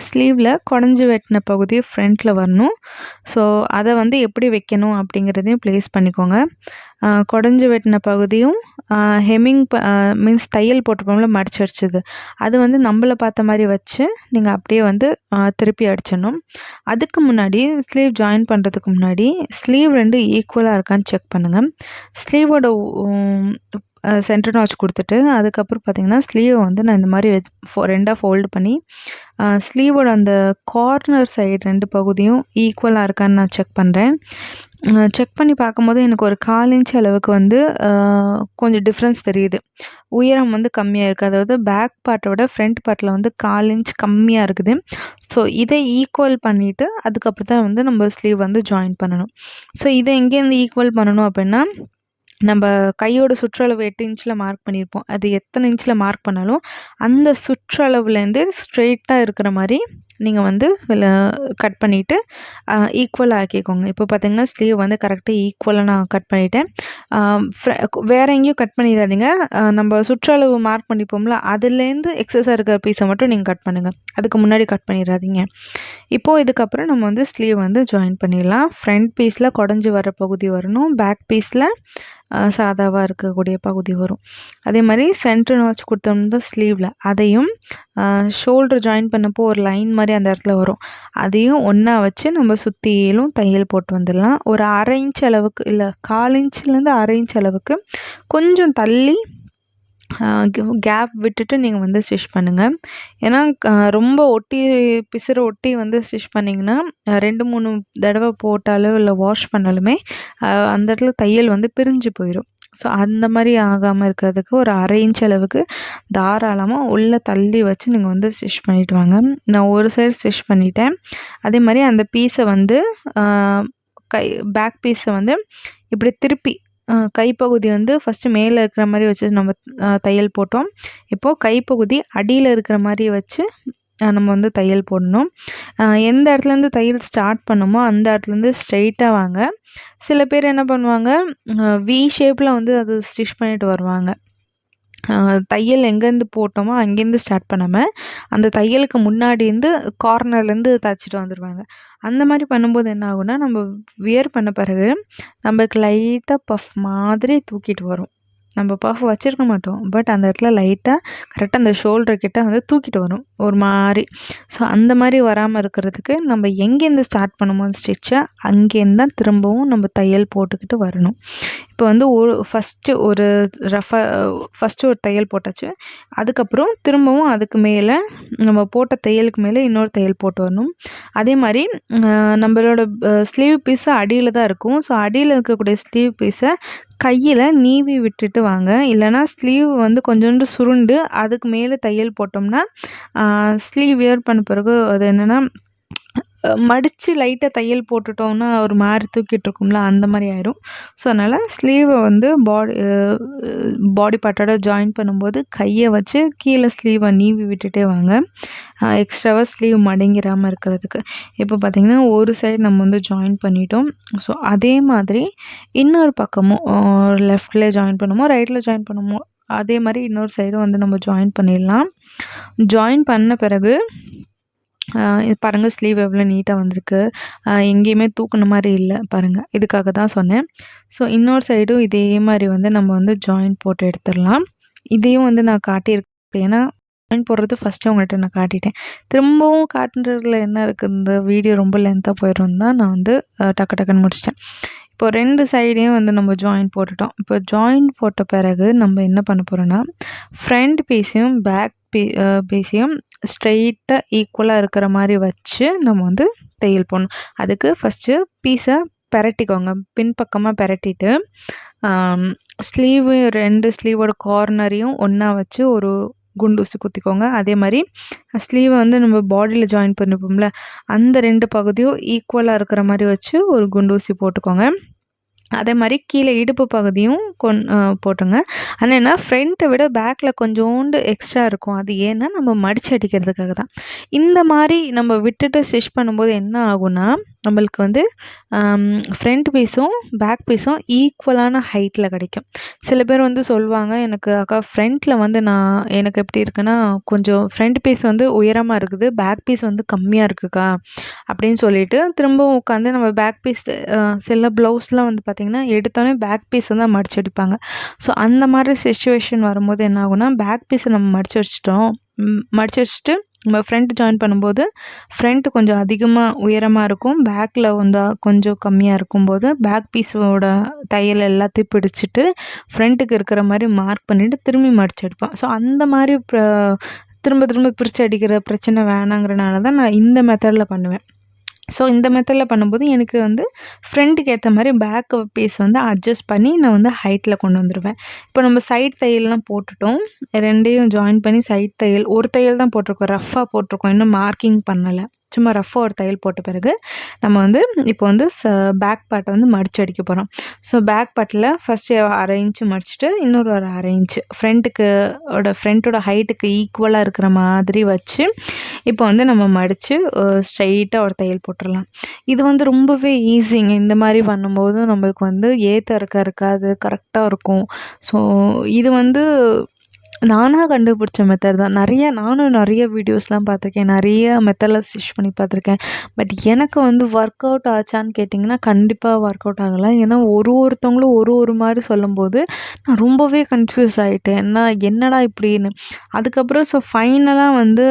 ஸ்லீவில் குடஞ்சி வெட்டின பகுதி ஃப்ரண்ட்டில் வரணும். ஸோ அதை வந்து எப்படி வைக்கணும் அப்படிங்கிறதையும் ப்ளேஸ் பண்ணிக்கோங்க. குடஞ்சி வெட்டின பகுதியும் ஹெம்மிங் மீன்ஸ் தையல் போட்டிருப்போம்ல மடிச்சு அடிச்சது, அது வந்து நம்மளை பார்த்த மாதிரி வச்சு நீங்கள் அப்படியே வந்து திருப்பி அடிச்சிடணும். அதுக்கு முன்னாடி ஸ்லீவ் ஜாயின் பண்ணுறதுக்கு முன்னாடி ஸ்லீவ் 2 ஈக்குவலாக இருக்கான்னு செக் பண்ணுங்கள். ஸ்லீவோட சென்டர் நாச் கொடுத்துட்டு அதுக்கப்புறம் பார்த்திங்கன்னா ஸ்லீவை வந்து நான் இந்த மாதிரி 2ஆக ஃபோல்டு பண்ணி ஸ்லீவோட அந்த கார்னர் சைடு 2 பகுதியும் ஈக்குவலாக இருக்கான்னு நான் செக் பண்ணுறேன். செக் பண்ணி பார்க்கும்போது எனக்கு ஒரு 1/4 இன்ச் அளவுக்கு வந்து கொஞ்சம் டிஃப்ரென்ஸ் தெரியுது. உயரம் வந்து கம்மியாக இருக்குது. அதாவது பேக் பார்ட்டை விட ஃப்ரண்ட் பார்ட்டில் வந்து 1/4 இன்ச் கம்மியாக இருக்குது. ஸோ இதை ஈக்குவல் பண்ணிவிட்டு அதுக்கப்புறம் தான் வந்து நம்ம ஸ்லீவ் வந்து ஜாயின் பண்ணணும். ஸோ இதை எங்கேருந்து ஈக்குவல் பண்ணணும் அப்படின்னா, நம்ம கையோட சுற்றளவு 8 இன்ச்சில் மார்க் பண்ணியிருப்போம். அது எத்தனை இன்ச்சில் மார்க் பண்ணாலும் அந்த சுற்றளவுலேருந்து ஸ்ட்ரெயிட்டாக இருக்கிற மாதிரி நீங்கள் வந்து கட் பண்ணிவிட்டு ஈக்குவலாக ஆக்கிக்கோங்க. இப்போ பார்த்திங்கன்னா ஸ்லீவ் வந்து கரெக்டாக ஈக்குவலாக நான் கட் பண்ணிவிட்டேன். வேறு எங்கேயும் கட் பண்ணிடாதீங்க. நம்ம சுற்றளவு மார்க் பண்ணிப்போம்ல, அதுலேருந்து எக்ஸஸாக இருக்கிற பீஸை மட்டும் நீங்கள் கட் பண்ணுங்கள். அதுக்கு முன்னாடி கட் பண்ணிடாதீங்க. இப்போது இதுக்கப்புறம் நம்ம வந்து ஸ்லீவ் வந்து ஜாயின் பண்ணிடலாம். ஃப்ரண்ட் பீஸில் குடஞ்சி வர பகுதி வரணும், பேக் பீஸில் சாதாவாக இருக்கக்கூடிய பகுதி வரும். அதே மாதிரி சென்டர் நாச் கொடுத்தோம்னா ஸ்லீவில் அதையும் ஷோல்டர் ஜாயின் பண்ணப்போ ஒரு லைன் மாதிரி அந்த இடத்துல வரும், அதையும் ஒன்றா வச்சு நம்ம சுற்றிலும் தையல் போட்டு வந்துடலாம். ஒரு 1/2 இன்ச் அளவுக்கு இல்லை 1/4 இன்ச்லேருந்து 1/2 இன்ச் அளவுக்கு கொஞ்சம் தள்ளி கேப் விட்டுட்டு நீங்கள் வந்து ஸ்டிச் பண்ணுங்கள். ஏன்னா ரொம்ப பிசுறு ஒட்டி வந்து ஸ்டிச் பண்ணிங்கன்னா 2-3 தடவை போட்டாலோ இல்லை வாஷ் பண்ணாலுமே அந்த இடத்துல தையல் வந்து பிரிஞ்சு போயிடும். ஸோ அந்த மாதிரி ஆகாமல் இருக்கிறதுக்கு ஒரு 1/2 இன்ச் அளவுக்கு தாராளமாக உள்ளே தள்ளி வச்சு நீங்கள் வந்து ஸ்டிச் பண்ணிவிட்டு வாங்க. நான் ஒரு சைடு ஸ்டிச் பண்ணிட்டேன். அதே மாதிரி அந்த பீஸை வந்து பேக் பீஸை வந்து இப்படி திருப்பி கைப்பகுதி வந்து ஃபஸ்ட்டு மேலே இருக்கிற மாதிரி வச்சு நம்ம தையல் போட்டோம். இப்போது கைப்பகுதி அடியில் இருக்கிற மாதிரி வச்சு நம்ம வந்து தையல் போடணும். எந்த இடத்துலேருந்து தையல் ஸ்டார்ட் பண்ணுமோ அந்த இடத்துலேருந்து ஸ்ட்ரெயிட்டாக வாங்க. சில பேர் என்ன பண்ணுவாங்க, வி ஷேப்பில் வந்து அது ஸ்டிச் பண்ணிட்டு வருவாங்க. தையல் எங்கேருந்து போட்டோமோ அங்கேருந்து ஸ்டார்ட் பண்ணாமல் அந்த தையலுக்கு முன்னாடிருந்து கார்னர்லேருந்து தைச்சிட்டு வந்துடுவாங்க. அந்த மாதிரி பண்ணும்போது என்ன ஆகும்னா, நம்ம வியர் பண்ண பிறகு நம்மளுக்கு லைட்டாக பஃப் மாதிரி தூக்கிட்டு வரும். நம்ம பஃப் வச்சுருக்க மாட்டோம். பட் அந்த இடத்துல லைட்டாக கரெக்டாக அந்த ஷோல்டர் கிட்ட வந்து தூக்கிட்டு வரும் ஒரு மாரி. ஸோ அந்த மாரி வராமல் இருக்கிறதுக்கு நம்ம எங்கேருந்து ஸ்டார்ட் பண்ணுமோ ஸ்டிச்சை அங்கேருந்து தான் திரும்பவும் நம்ம தையல் போட்டுக்கிட்டு வரணும். இப்போ வந்து ஃபஸ்ட்டு ஒரு தையல் போட்டாச்சு. அதுக்கப்புறம் திரும்பவும் அதுக்கு மேலே நம்ம போட்ட தையலுக்கு மேலே இன்னொரு தையல் போட்டு வரணும். அதே மாரி நம்மளோட ஸ்லீவ் பீஸு அடியில் தான் இருக்கும். ஸோ அடியில் இருக்கக்கூடிய ஸ்லீவ் பீஸை கையில் நீவி விட்டுட்டு வாங்க. இல்லைனா ஸ்லீவ் வந்து கொஞ்சோண்டு சுருண்டு அதுக்கு மேலே தையல் போட்டோம்னா ஸ்லீவ் வியர் பண்ண பிறகு அது என்னென்னா மடித்து லைட்டாக தையல் போட்டுட்டோம்னா ஒரு மாதிரி தூக்கிட்டு இருக்கும்ல, அந்த மாதிரி ஆயிரும். ஸோ அதனால் ஸ்லீவை வந்து பாடி பார்ட்டோட ஜாயின் பண்ணும்போது கையை வச்சு கீழே ஸ்லீவை நீவி விட்டுட்டே வாங்க, எக்ஸ்ட்ராவாக ஸ்லீவ் மடங்கிடாமல் இருக்கிறதுக்கு. இப்போ பார்த்திங்கன்னா ஒரு சைடு நம்ம வந்து ஜாயின் பண்ணிட்டோம். ஸோ அதே மாதிரி இன்னொரு பக்கமும் லெஃப்டில் ஜாயின் பண்ணுமோ ரைட்டில் ஜாயின் பண்ணுமோ அதே மாதிரி இன்னொரு சைடும் வந்து நம்ம ஜாயின் பண்ணிடலாம். ஜாயின் பண்ண பிறகு இது பாருங்கள், ஸ்லீவ் எவ்வளோ நீட்டாக வந்திருக்கு. எங்கேயுமே தூக்குன மாதிரி இல்லை பாருங்கள், இதுக்காக தான் சொன்னேன். ஸோ இன்னொரு சைடும் இதே மாதிரி வந்து நம்ம வந்து ஜாயின் போட்டு எடுத்துடலாம். இதையும் வந்து நான் காட்டியிருக்கேன், ஏன்னா ஜாயின் போடுறது ஃபஸ்ட்டு உங்கள்கிட்ட நான் காட்டிட்டேன். திரும்பவும் காட்டுறதுல என்ன இருக்குது, இந்த வீடியோ ரொம்ப லென்த்தாக போயிடும் தான் நான் வந்து டக்கு டக்குன்னு முடிச்சிட்டேன். இப்போ 2 சைடையும் வந்து நம்ம ஜாயின் போட்டுட்டோம். இப்போ ஜாயின் போட்ட பிறகு நம்ம என்ன பண்ண போகிறோன்னா, ஃப்ரண்ட் பீஸையும் பேக் பீஸையும் ஸ்ட்ரெயிட்டாக ஈக்குவலாக இருக்கிற மாதிரி வச்சு நம்ம வந்து தையல் போடணும். அதுக்கு ஃபஸ்ட்டு பீஸை பெரட்டிக்கோங்க, பின்பக்கமாக பெரட்டிட்டு ஸ்லீவு 2 ஸ்லீவோட கார்னரையும் ஒன்றா வச்சு ஒரு குண்டூசி குத்திக்கோங்க. அதே மாதிரி ஸ்லீவை வந்து நம்ம பாடியில் ஜாயின் பண்ணிப்போம்ல, அந்த 2 பகுதியும் ஈக்குவலாக இருக்கிற மாதிரி வச்சு ஒரு குண்டூசி போட்டுக்கோங்க. அதே மாதிரி கீழே இடுப்பு பகுதியும் போட்டுங்க. ஆனால் என்ன, ஃப்ரண்ட்டை விட பேக்கில் கொஞ்சோண்டு எக்ஸ்ட்ரா இருக்கும். அது ஏன்னா நம்ம மடித்து அடிக்கிறதுக்காக தான். இந்த மாதிரி நம்ம விட்டுட்டு ஸ்டிச் பண்ணும்போது என்ன ஆகும்னா, நம்மளுக்கு வந்து ஃப்ரண்ட் பீஸும் பேக் பீஸும் ஈக்குவலான ஹைட்டில் கிடைக்கும். சில பேர் வந்து சொல்லுவாங்க, எனக்கு அக்கா ஃப்ரண்ட்டில் வந்து எனக்கு எப்படி இருக்குன்னா, கொஞ்சம் ஃப்ரண்ட் பீஸ் வந்து உயரமாக இருக்குது, பேக் பீஸ் வந்து கம்மியாக இருக்குக்கா அப்படின்னு சொல்லிட்டு திரும்பவும் உட்காந்து நம்ம பேக் பீஸ் சில ப்ளவுஸ்லாம் வந்து பார்த்திங்கன்னா எடுத்தோடனே பேக் பீஸை தான் மடித்து அடிப்பாங்க. ஸோ அந்த மாதிரி சிச்சுவேஷன் வரும்போது என்ன ஆகும்னா, பேக் பீஸை நம்ம மடித்து வச்சுட்டு நம்ம ஃப்ரண்ட் ஜாயின் பண்ணும்போது ஃப்ரண்ட் கொஞ்சம் அதிகமாக உயரமாக இருக்கும், பேக்கில் வந்து கொஞ்சம் கம்மியாக இருக்கும்போது பேக் பீஸோட தையல் எல்லாத்தையும் பிடிச்சிட்டு ஃப்ரண்ட்டுக்கு இருக்கிற மாதிரி மார்க் பண்ணிவிட்டு திரும்பி மடித்து அடிப்போம். ஸோ அந்த மாதிரி திரும்ப திரும்ப பிரித்து அடிக்கிற பிரச்சனை வேணாங்கிறனால தான் நான் இந்த மெத்தடில் பண்ணுவேன். ஸோ இந்த மெத்தடில் பண்ணும்போது எனக்கு வந்து ஃப்ரண்ட்டுக்கு ஏற்ற மாதிரி பேக் பீஸ் வந்து அட்ஜஸ்ட் பண்ணி நான் வந்து ஹைட்டில் கொண்டு வந்துடுவேன். இப்போ நம்ம சைட் தையல்லாம் போட்டுட்டோம், 2யும் ஜாயின் பண்ணி சைட் தையல் ஒரு தையல் தான் போட்டிருக்கோம், ரஃப்பாக போட்டிருக்கோம், இன்னும் மார்க்கிங் பண்ணலை. சும்மா ரஃப்பாக ஒரு தையல் போட்ட பிறகு நம்ம வந்து இப்போ வந்து பேக் பார்ட்டை வந்து மடித்து அடிக்க போகிறோம். ஸோ பேக் பார்ட்டில் ஃபஸ்ட்டு 1/2 இன்ச்சு மடிச்சுட்டு இன்னொரு ஒரு 1/2 இன்ச்சு ஃப்ரண்ட்டோட ஹைட்டுக்கு ஈக்குவலாக இருக்கிற மாதிரி வச்சு இப்போ வந்து நம்ம மடித்து ஸ்ட்ரைட்டாக ஒரு தையல் போட்டுடலாம். இது வந்து ரொம்பவே ஈஸிங்க. இந்த மாதிரி பண்ணும்போது நம்மளுக்கு வந்து ஏற்ற இருக்காது, கரெக்டாக இருக்கும். ஸோ இது வந்து நானாக கண்டுபிடிச்ச மெத்தட் தான். நானும் நிறைய வீடியோஸ்லாம் பார்த்துருக்கேன், நிறைய மெத்தடில் ஸ்டிச் பண்ணி பார்த்துருக்கேன். பட் எனக்கு வந்து ஒர்க் அவுட் ஆச்சான்னு கேட்டிங்கன்னா கண்டிப்பாக ஒர்க் அவுட் ஆகலை. ஏன்னா ஒருத்தவங்களும் ஒரு மாதிரி சொல்லும்போது நான் ரொம்பவே கன்ஃப்யூஸ் ஆகிட்டேன், என்னடா இப்படின்னு. அதுக்கப்புறம் ஃபைனலாக வந்து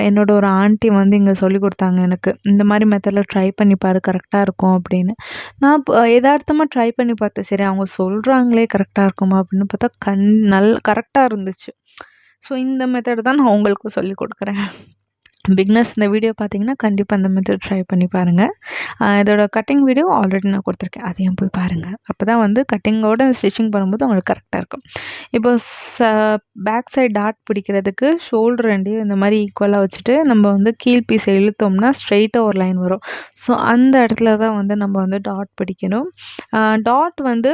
என்னோட ஒரு ஆண்டி வந்து இங்கே சொல்லிக் கொடுத்தாங்க எனக்கு, இந்த மாதிரி மெத்தடில் ட்ரை பண்ணி பாரு, கரெக்டாக இருக்கும் அப்படின்னு. நான் எதார்த்தமாக ட்ரை பண்ணி பார்த்தேன், சரி அவங்க சொல்கிறாங்களே கரெக்டாக இருக்குமா அப்படின்னு பார்த்தா கரெக்டாக இருந்துச்சு. ஸோ இந்த மெத்தட் தான் நான் உங்களுக்கு சொல்லிக் கொடுக்குறேன். பிக்னஸ் இந்த வீடியோ பார்த்தீங்கன்னா கண்டிப்பாக இந்த மெத்தட் ட்ரை பண்ணி பாருங்கள். இதோட கட்டிங் வீடியோ ஆல்ரெடி நான் கொடுத்துருக்கேன், அதையும் போய் பாருங்கள். அப்போ தான் வந்து கட்டிங்கோட ஸ்டிச்சிங் பண்ணும்போது உங்களுக்கு கரெக்டாக இருக்கும். இப்போ பேக் சைட் டாட் பிடிக்கிறதுக்கு ஷோல்டர் 2 இந்த மாதிரி ஈக்குவலாக வச்சுட்டு நம்ம வந்து கீழ் பீஸை இழுத்தோம்னா ஸ்ட்ரெயிட்டாக ஒரு லைன் வரும். ஸோ அந்த இடத்துல தான் வந்து நம்ம வந்து டாட் பிடிக்கணும். டாட் வந்து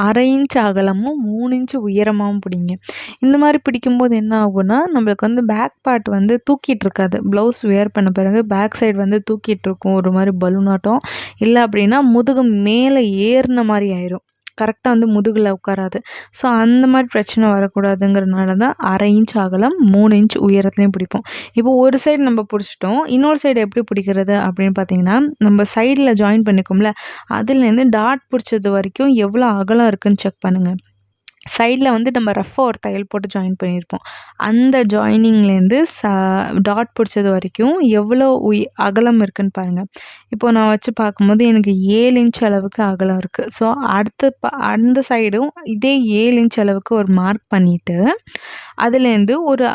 1/2 இன்ச் அகலமும் 3 இன்ச்சு உயரமாகவும் பிடிங்க. இந்த மாதிரி பிடிக்கும்போது என்ன ஆகும்னா, நம்மளுக்கு வந்து பேக் பார்ட் வந்து தூக்கிட்டு இருக்காது. ப்ளவுஸ் வியர் பண்ண பிறகு பேக் சைடு வந்து தூக்கிட்டு இருக்கும், ஒரு மாதிரி பலூனாட்டம். இல்லை அப்படின்னா முதுகு மேலே ஏறின மாதிரி ஆயிரும், கரெக்டாக வந்து முதுகில் உட்காராது. ஸோ அந்த மாதிரி பிரச்சனை வரக்கூடாதுங்கிறதுனால தான் 1/2 இன்ச் அகலம் 3 இன்ச் உயரத்துலையும் பிடிப்போம். இப்போ ஒரு சைடு நம்ம பிடிச்சிட்டோம், இன்னொரு சைடு எப்படி பிடிக்கிறது அப்படின்னு பார்த்தீங்கன்னா, நம்ம சைடில் ஜாயின் பண்ணிக்கோம்ல, அதுலேருந்து டாட் பிடிச்சது வரைக்கும் எவ்வளோ அகலம் இருக்குதுன்னு செக் பண்ணுங்கள். சைடில் வந்து நம்ம ரஃப்பாக ஒரு தையல் போட்டு ஜாயின் பண்ணியிருப்போம். அந்த ஜாயினிங்லேருந்து டாட் பிடிச்சது வரைக்கும் எவ்வளோ அகலம் இருக்குன்னு பாருங்கள். இப்போ நான் வச்சு பார்க்கும்போது எனக்கு 7 இன்ச் அளவுக்கு அகலம் இருக்குது. ஸோ அந்த சைடும் இதே 7 இன்ச் அளவுக்கு ஒரு மார்க் பண்ணிவிட்டு அதுலேருந்து ஒரு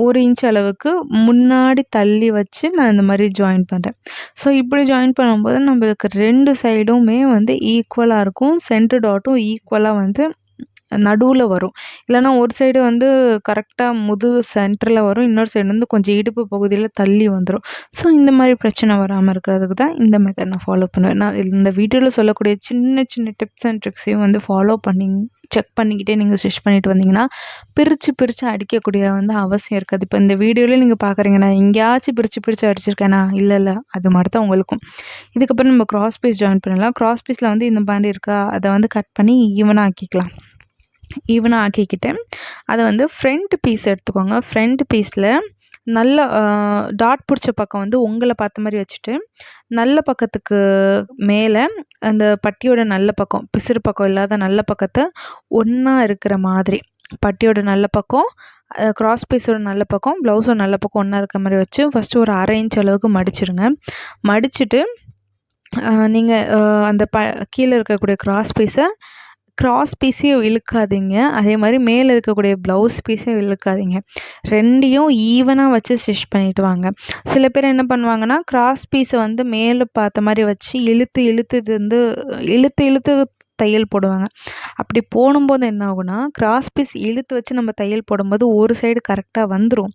1 இன்ச் அளவுக்கு முன்னாடி தள்ளி வச்சு நான் இந்த மாதிரி ஜாயின் பண்ணுறேன். ஸோ இப்படி ஜாயின் பண்ணும்போது நம்மளுக்கு 2 சைடுமே வந்து ஈக்குவலாக இருக்கும். சென்டர் டாட்டும் ஈக்குவலாக வந்து நடுவில் வரும். இல்லைனா ஒரு சைடு வந்து கரெக்டாக சென்டரில் வரும், இன்னொரு சைடு வந்து கொஞ்சம் இடுப்பு பகுதியில் தள்ளி வந்துடும். ஸோ இந்த மாதிரி பிரச்சனை வராமல் இருக்கிறதுக்கு தான் இந்த மெத்தட் நான் ஃபாலோ பண்ணுவேன். நான் இந்த வீடியோவில் சொல்லக்கூடிய சின்ன சின்ன டிப்ஸ் அண்ட் ட்ரிக்ஸையும் வந்து ஃபாலோ பண்ணி செக் பண்ணிக்கிட்டே நீங்கள் ஸ்டிச் பண்ணிட்டு வந்தீங்கன்னா பிரித்து அடிக்கக்கூடிய வந்து அவசியம் இருக்காது. இப்போ இந்த வீடியோவில் நீங்கள் பார்க்குறீங்கன்னா எங்கேயாச்சும் பிரித்து அடிச்சிருக்கேனா? இல்லை அது மாதிரி தான் உங்களுக்கும். இதுக்கப்புறம் நம்ம கிராஸ் பீஸ் ஜாயின் பண்ணலாம். கிராஸ் பீஸில் வந்து இந்த மாதிரி இருக்கா, அதை வந்து கட் பண்ணி ஈவனாக ஆக்கிக்கலாம். ஈவனாக ஆக்கிக்கிட்டு அதை வந்து ஃப்ரண்ட் பீஸ் எடுத்துக்கோங்க. ஃப்ரண்ட் பீஸில் நல்ல டாட் பிடிச்ச பக்கம் வந்து உங்களை பார்த்த மாதிரி வச்சுட்டு நல்ல பக்கத்துக்கு மேலே அந்த பட்டியோட நல்ல பக்கம், பிசுறு பக்கம் இல்லாத நல்ல பக்கத்தை ஒன்றா இருக்கிற மாதிரி, பட்டியோட நல்ல பக்கம், கிராஸ் பீஸோட நல்ல பக்கம், ப்ளவுஸோட நல்ல பக்கம் ஒன்றா இருக்கிற மாதிரி வச்சு ஃபஸ்ட்டு ஒரு 1/2 இன்ச் அளவுக்கு மடிச்சிருங்க. மடிச்சுட்டு நீங்கள் அந்த கீழே இருக்கக்கூடிய கிராஸ் பீஸையும் இழுக்காதீங்க, அதே மாதிரி மேலே இருக்கக்கூடிய ப்ளவுஸ் பீஸையும் இழுக்காதீங்க. 2யும் ஈவனாக வச்சு ஸ்டிச் பண்ணிட்டு வாங்க. சில பேர் என்ன பண்ணுவாங்கன்னா கிராஸ் பீஸை வந்து மேலே பார்த்த மாதிரி வச்சு இழுத்து தையல் போடுவாங்க. அப்படி போடும்போது என்ன ஆகும்னா கிராஸ் பீஸ் இழுத்து வச்சு நம்ம தையல் போடும்போது ஒரு சைடு கரெக்டாக வந்துடும்.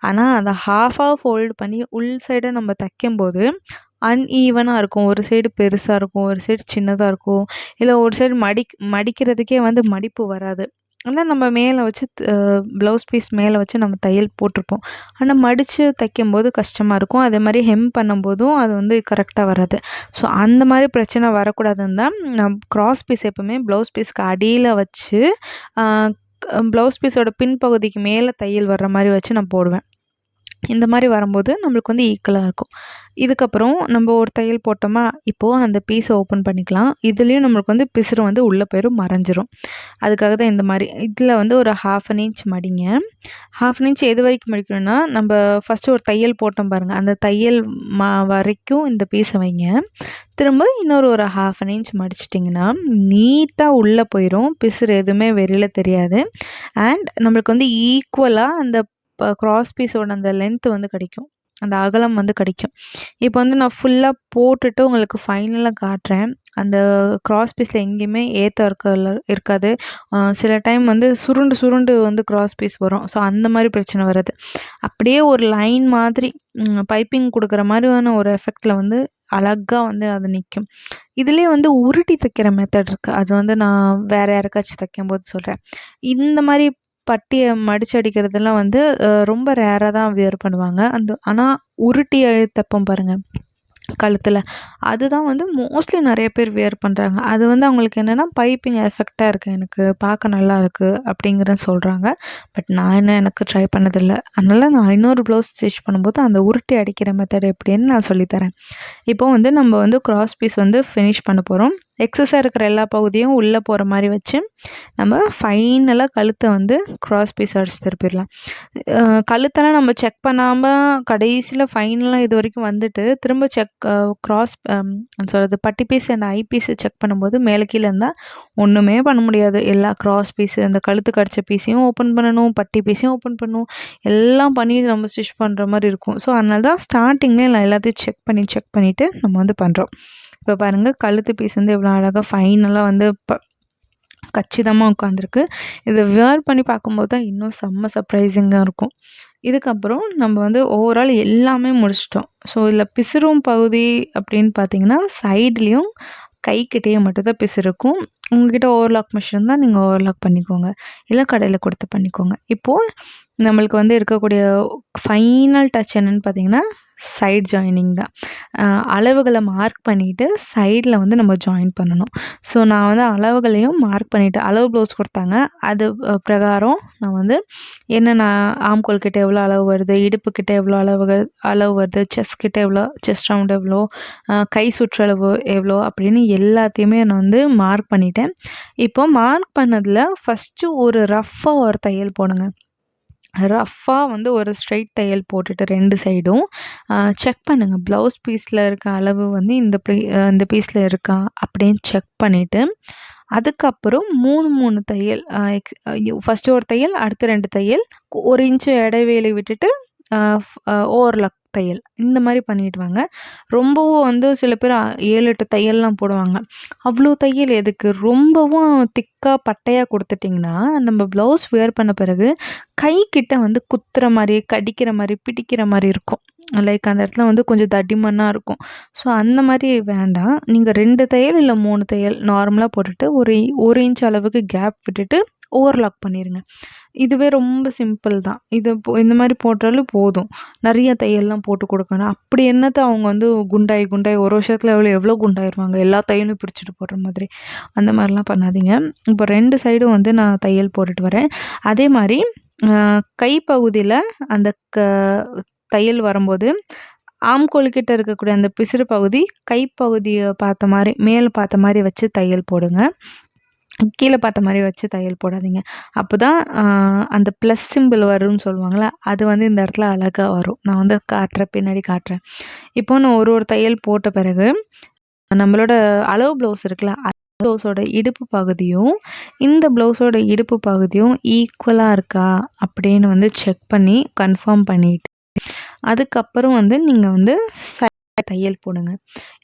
ஆனால் அதை ஹாஃபாக ஃபோல்டு பண்ணி உள் சைடை நம்ம தைக்கும்போது அன்ஈவனாக இருக்கும். ஒரு சைடு பெருசாக இருக்கும், ஒரு சைடு சின்னதாக இருக்கும், இல்லை ஒரு சைடு மடிக்கிறதுக்கே வந்து மடிப்பு வராது. ஆனால் நம்ம மேலே வச்சு ப்ளவுஸ் பீஸ் மேலே வச்சு நம்ம தையல் போட்டிருப்போம். ஆனால் மடித்து தைக்கும்போது கஷ்டமாக இருக்கும். அதே மாதிரி ஹெம் பண்ணும்போதும் அது வந்து கரெக்டாக வராது. ஸோ அந்த மாதிரி பிரச்சனை வரக்கூடாதுன்னு தான் நான் கிராஸ் பீஸ் எப்போவுமே ப்ளவுஸ் பீஸ்க்கு அடியில் வச்சு ப்ளவுஸ் பீஸோட பின்பகுதிக்கு மேலே தையல் வர்ற மாதிரி வச்சு நான் போடுவேன். இந்த மாதிரி வரும்போது நம்மளுக்கு வந்து ஈக்குவலாக இருக்கும். இதுக்கப்புறம் நம்ம ஒரு தையல் போட்டோமா, இப்போது அந்த பீஸை ஓப்பன் பண்ணிக்கலாம். இதுலேயும் நம்மளுக்கு வந்து பிசுறு வந்து உள்ளே போயிடும், மறைஞ்சிரும். அதுக்காக தான் இந்த மாதிரி இதில் வந்து ஒரு 1/2 இன்ச் மடிங்க. 1/2 இன்ச் எது வரைக்கும் மடிக்கணும்னா, நம்ம ஃபஸ்ட்டு ஒரு தையல் போட்டோம் பாருங்கள், அந்த தையல் வரைக்கும் இந்த பீஸை வைங்க. திரும்ப இன்னொரு ஒரு 1/2 இன்ச் மடிச்சிட்டிங்கன்னா நீட்டாக உள்ளே போயிடும், பிசுறு எதுவுமே வெளியில் தெரியாது. அண்ட் நம்மளுக்கு வந்து ஈக்குவலாக அந்த கிராஸ் பீஸோட அந்த லென்த் வந்து கிடைக்கும், அந்த அகலம் வந்து கிடைக்கும். இப்போ வந்து நான் ஃபுல்லாக போட்டுட்டு உங்களுக்கு ஃபைனலாக காட்டுறேன். அந்த கிராஸ் பீஸில் எங்கேயுமே இருக்காது. சில டைம் வந்து சுருண்டு வந்து கிராஸ் பீஸ் வரும். ஸோ அந்த மாதிரி பிரச்சனை வராது. அப்படியே ஒரு லைன் மாதிரி பைப்பிங் கொடுக்குற மாதிரியான ஒரு எஃபெக்டில் வந்து அழகாக வந்து அது நிற்கும். இதுலேயே வந்து உருட்டி தைக்கிற மெத்தட் இருக்குது. அது வந்து நான் வேறு யாருக்காச்சும் தைக்கும்போது சொல்கிறேன். இந்த மாதிரி பட்டியை மடிச்சு அடிக்கிறதெல்லாம் வந்து ரொம்ப ரேராக தான் வியர் பண்ணுவாங்க. ஆனால் உருட்டி தைப்போம் பாருங்கள் கழுத்தில், அதுதான் வந்து மோஸ்ட்லி நிறைய பேர் வியர் பண்ணுறாங்க. அது வந்து அவங்களுக்கு என்னென்னா பைப்பிங் எஃபெக்டாக இருக்குது, எனக்கு பார்க்க நல்லா இருக்குது அப்படிங்கிற சொல்கிறாங்க. பட் நான் எனக்கு ட்ரை பண்ணதில்லை. அதனால் நான் இன்னொரு ப்ளவுஸ் ஸ்டிச் பண்ணும்போது அந்த உருட்டி அடிக்கிற மெத்தட் எப்படின்னு நான் சொல்லித்தரேன். இப்போ வந்து நம்ம வந்து கிராஸ் பீஸ் வந்து ஃபினிஷ் பண்ண போகிறோம். எக்ஸஸாக இருக்கிற எல்லா பகுதியும் உள்ளே போகிற மாதிரி வச்சு நம்ம ஃபைனலாக கழுத்தை வந்து கிராஸ் பீஸ் அடிச்சு திருப்பிடலாம். கழுத்தெல்லாம் நம்ம செக் பண்ணாமல் கடைசியில் ஃபைனலாக இது வரைக்கும் வந்துட்டு திரும்ப கிராஸ் சொல்கிறது பட்டி பீஸ் அண்ட் ஐ பீஸை செக் பண்ணும்போது மேலே கீழே இருந்தால் ஒன்றுமே பண்ண முடியாது. எல்லா கிராஸ் பீஸு அந்த கழுத்து கடிச்ச பீஸையும் ஓப்பன் பண்ணணும், பட்டி பீஸையும் ஓப்பன் பண்ணணும், எல்லாம் பண்ணி நம்ம ஸ்டிச் பண்ணுற மாதிரி இருக்கும். ஸோ அதனால தான் ஸ்டார்டிங்லேயே நான் எல்லாத்தையும் செக் பண்ணிவிட்டு நம்ம வந்து பண்ணுறோம். இப்போ பாருங்கள் கழுத்து பீஸ் வந்து எவ்வளோ அழகாக ஃபைனலாக வந்து கச்சிதமாக உட்காந்துருக்கு. இதை வியர் பண்ணி பார்க்கும்போது தான் இன்னும் செம்ம சர்ப்ரைசிங்காக இருக்கும். இதுக்கப்புறம் நம்ம வந்து ஓவரால் எல்லாமே முடிச்சிட்டோம். ஸோ இதில் பிசுறும் பகுதி அப்படின்னு பார்த்தீங்கன்னா சைட்லேயும் கைக்கிட்டேயே மட்டும்தான் பிசுறு இருக்கும். உங்கள்கிட்ட ஓவர்லாக் மிஷின் தான் நீங்கள் ஓவர்லாக் பண்ணிக்கோங்க, இல்லை கடையில் கொடுத்து பண்ணிக்கோங்க. இப்போது நம்மளுக்கு வந்து இருக்கக்கூடிய ஃபைனல் டச் என்னென்னு பார்த்தீங்கன்னா சைட் ஜாயினிங் தான். அளவுகளை மார்க் பண்ணிவிட்டு சைடில் வந்து நம்ம ஜாயின் பண்ணணும். ஸோ நான் வந்து அளவுகளையும் மார்க் பண்ணிவிட்டு அளவு ப்ளவுஸ் கொடுத்தாங்க. அது பிரகாரம் நான் வந்து என்னென்ன ஆம்கோல் கிட்ட எவ்வளோ அளவு வருது, இடுப்புக்கிட்ட எவ்வளோ அளவு வருது, செஸ்ட் கிட்ட எவ்வளோ, செஸ்ட் ரவுண்ட் எவ்வளோ, கை சுற்றளவு எவ்வளோ அப்படின்னு எல்லாத்தையுமே நான் வந்து மார்க் பண்ணிட்டேன். இப்போ மார்க் பண்ணதில் ஃபஸ்ட்டு ஒரு ரஃப்பாக ஒரு தையல் போடுங்க. ரஃப்பாக வந்து ஒரு ஸ்ட்ரெயிட் தையல் போட்டுட்டு 2 சைடும் செக் பண்ணுங்கள். ப்ளவுஸ் பீஸில் இருக்க அளவு வந்து இந்த பீஸில் இருக்கா அப்படின்னு செக் பண்ணிவிட்டு அதுக்கப்புறம் 3 தையல் ஃபஸ்ட்டு ஒரு தையல், அடுத்து 2 தையல், 1 இன்ச்சு இடைவெளி விட்டுட்டு ஓவர்லாக் தையல் இந்த மாதிரி பண்ணிட்டு வாங்க. ரொம்பவும் வந்து சில பேர் 7-8 தையல்லாம் போடுவாங்க. அவ்வளோ தையல் எதுக்கு? ரொம்பவும் திக்காக பட்டையாக கொடுத்துட்டிங்கன்னா நம்ம ப்ளவுஸ் வியர் பண்ண பிறகு கைக்கிட்ட வந்து குத்துற மாதிரி, கடிக்கிற மாதிரி, பிடிக்கிற மாதிரி இருக்கும். லைக் அந்த இடத்துல வந்து கொஞ்சம் தடிமனாக இருக்கும். ஸோ அந்த மாதிரி வேண்டாம். நீங்கள் 2 தையல் இல்லை 3 தையல் நார்மலாக போட்டுட்டு ஒரு இன்ச் அளவுக்கு கேப் விட்டுட்டு ஓவர்லாக் பண்ணிடுங்க. இதுவே ரொம்ப சிம்பிள் தான். இந்த மாதிரி போட்டாலும் போதும். நிறைய தையல்லாம் போட்டு கொடுக்கணும். அப்படி என்னத்தை அவங்க வந்து குண்டாய் ஒரு வருஷத்தில் எவ்வளோ குண்டாயிருவாங்க, எல்லா தையலும் பிடிச்சிட்டு போடுற மாதிரி. அந்த மாதிரிலாம் பண்ணாதீங்க. இப்போ 2 சைடும் வந்து நான் தையல் போட்டுட்டு வரேன். அதே மாதிரி கைப்பகுதியில் அந்த தையல் வரும்போது ஆம்கோல்கிட்ட இருக்கக்கூடிய அந்த பிசிறு பகுதி கைப்பகுதியை பார்த்த மாதிரி, மேல் பார்த்த மாதிரி வச்சு தையல் போடுங்க. கீழே பார்த்த மாதிரி வச்சு தையல் போடாதீங்க. அப்போ தான் அந்த ப்ளஸ் சிம்பிள் வரும்னு சொல்லுவாங்கள்ல, அது வந்து இந்த இடத்துல அழகாக வரும். நான் வந்து பின்னாடி காட்டுறேன். இப்போ நான் ஒரு தையல் போட்ட பிறகு நம்மளோட அளவு ப்ளவுஸ் இருக்குல்ல, ப்ளவுஸோட இடுப்பு பகுதியும் இந்த ப்ளவுஸோட இடுப்பு பகுதியும் ஈக்குவலாக இருக்கா அப்படின்னு வந்து செக் பண்ணி கன்ஃபார்ம் பண்ணிவிட்டு அதுக்கப்புறம் வந்து நீங்கள் வந்து தையல் போடுங்க.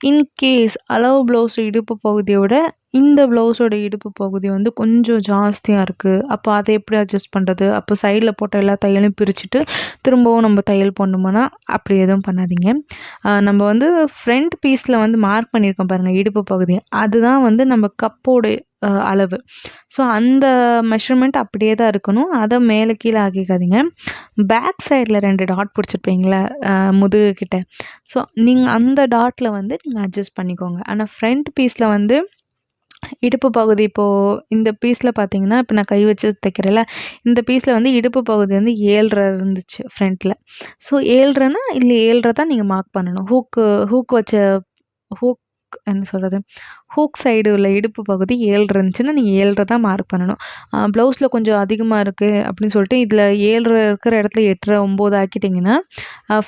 இன்கேஸ் அளவு ப்ளவுஸ் இடுப்பு பகுதியோட இந்த ப்ளவுஸோட இடுப்பு பகுதி வந்து கொஞ்சம் ஜாஸ்தியாக இருக்குது. அப்போ அதை எப்படி அட்ஜஸ்ட் பண்ணுறது? அப்போ சைடில் போட்ட எல்லா தையலையும் பிரிச்சுட்டு திரும்பவும் நம்ம தையல் போடணுமானா அப்படி எதுவும் பண்ணாதீங்க. நம்ம வந்து ஃப்ரண்ட் பீஸில் வந்து மார்க் பண்ணியிருக்கோம் பாருங்கள் இடுப்பு பகுதி, அதுதான் வந்து நம்ம கப்போட அளவு. ஸோ அந்த மெஷர்மெண்ட் அப்படியே தான் இருக்கணும். அதை மேலே கீழே ஆக்கிக்காதீங்க. பேக் சைடில் 2 டாட் பிடிச்சிருப்பீங்களா முதுகுக்கிட்ட, ஸோ நீங்கள் அந்த டாட்டில் வந்து நீங்கள் அட்ஜஸ்ட் பண்ணிக்கோங்க. ஆனால் ஃப்ரண்ட் பீஸில் வந்து இடுப்பு பகுதி இப்போது இந்த பீஸில் பார்த்தீங்கன்னா, இப்போ நான் கை வச்சு தைக்கிறேன்ல, இந்த பீஸில் வந்து இடுப்பு பகுதி வந்து 7.5 இருந்துச்சு ஃப்ரண்ட்டில். ஸோ 7.5னா இல்லை 7.5 தான் நீங்கள் மார்க் பண்ணணும். ஹூக் வச்ச ஹூக் என்ன சொல்கிறது, ஹூக் சைடு உள்ள இடுப்பு பகுதி 7 இருந்துச்சுன்னா நீங்கள் 7 தான் மார்க் பண்ணணும். ப்ளவுஸில் கொஞ்சம் அதிகமாக இருக்குது அப்படின்னு சொல்லிட்டு இதில் 7 இருக்கிற இடத்துல 8 9 ஆக்கிட்டிங்கன்னா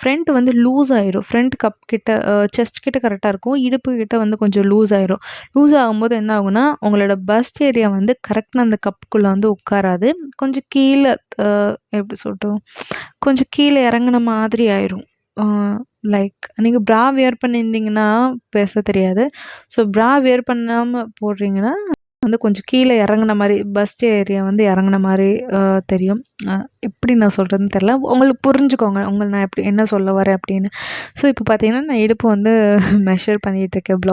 ஃப்ரண்ட் வந்து லூஸ் ஆகிடும். ஃப்ரண்ட் கப் கிட்ட செஸ்ட் கிட்ட கரெக்டாக இருக்கும், இடுப்பு கிட்ட வந்து கொஞ்சம் லூஸ் ஆகிடும். லூஸ் ஆகும்போது என்ன ஆகுனா உங்களோட பஸ்ட் ஏரியா வந்து கரெக்டாக அந்த கப்புக்குள்ளே வந்து உட்காராது. கொஞ்சம் கீழே எப்படி சொல்லட்டும், கொஞ்சம் கீழே இறங்குன மாதிரி ஆயிரும். லைக் நீங்கள் ப்ரா வியர் பண்ணியிருந்தீங்கன்னா பேச தெரியாது. ஸோ ப்ரா வியர் பண்ணாமல் போடுறீங்கன்னா வந்து கொஞ்சம் கீழே இறங்குன மாதிரி, பஸ்ட் ஏரியா வந்து இறங்குன மாதிரி தெரியும். எப்படி நான் சொல்கிறதுன்னு தெரில, உங்களுக்கு புரிஞ்சுக்கோங்க நான் எப்படி என்ன சொல்ல வரேன் அப்படின்னு. ஸோ இப்போ பார்த்தீங்கன்னா நான் இடுப்பு வந்து மெஷர் பண்ணிகிட்ருக்கேன்.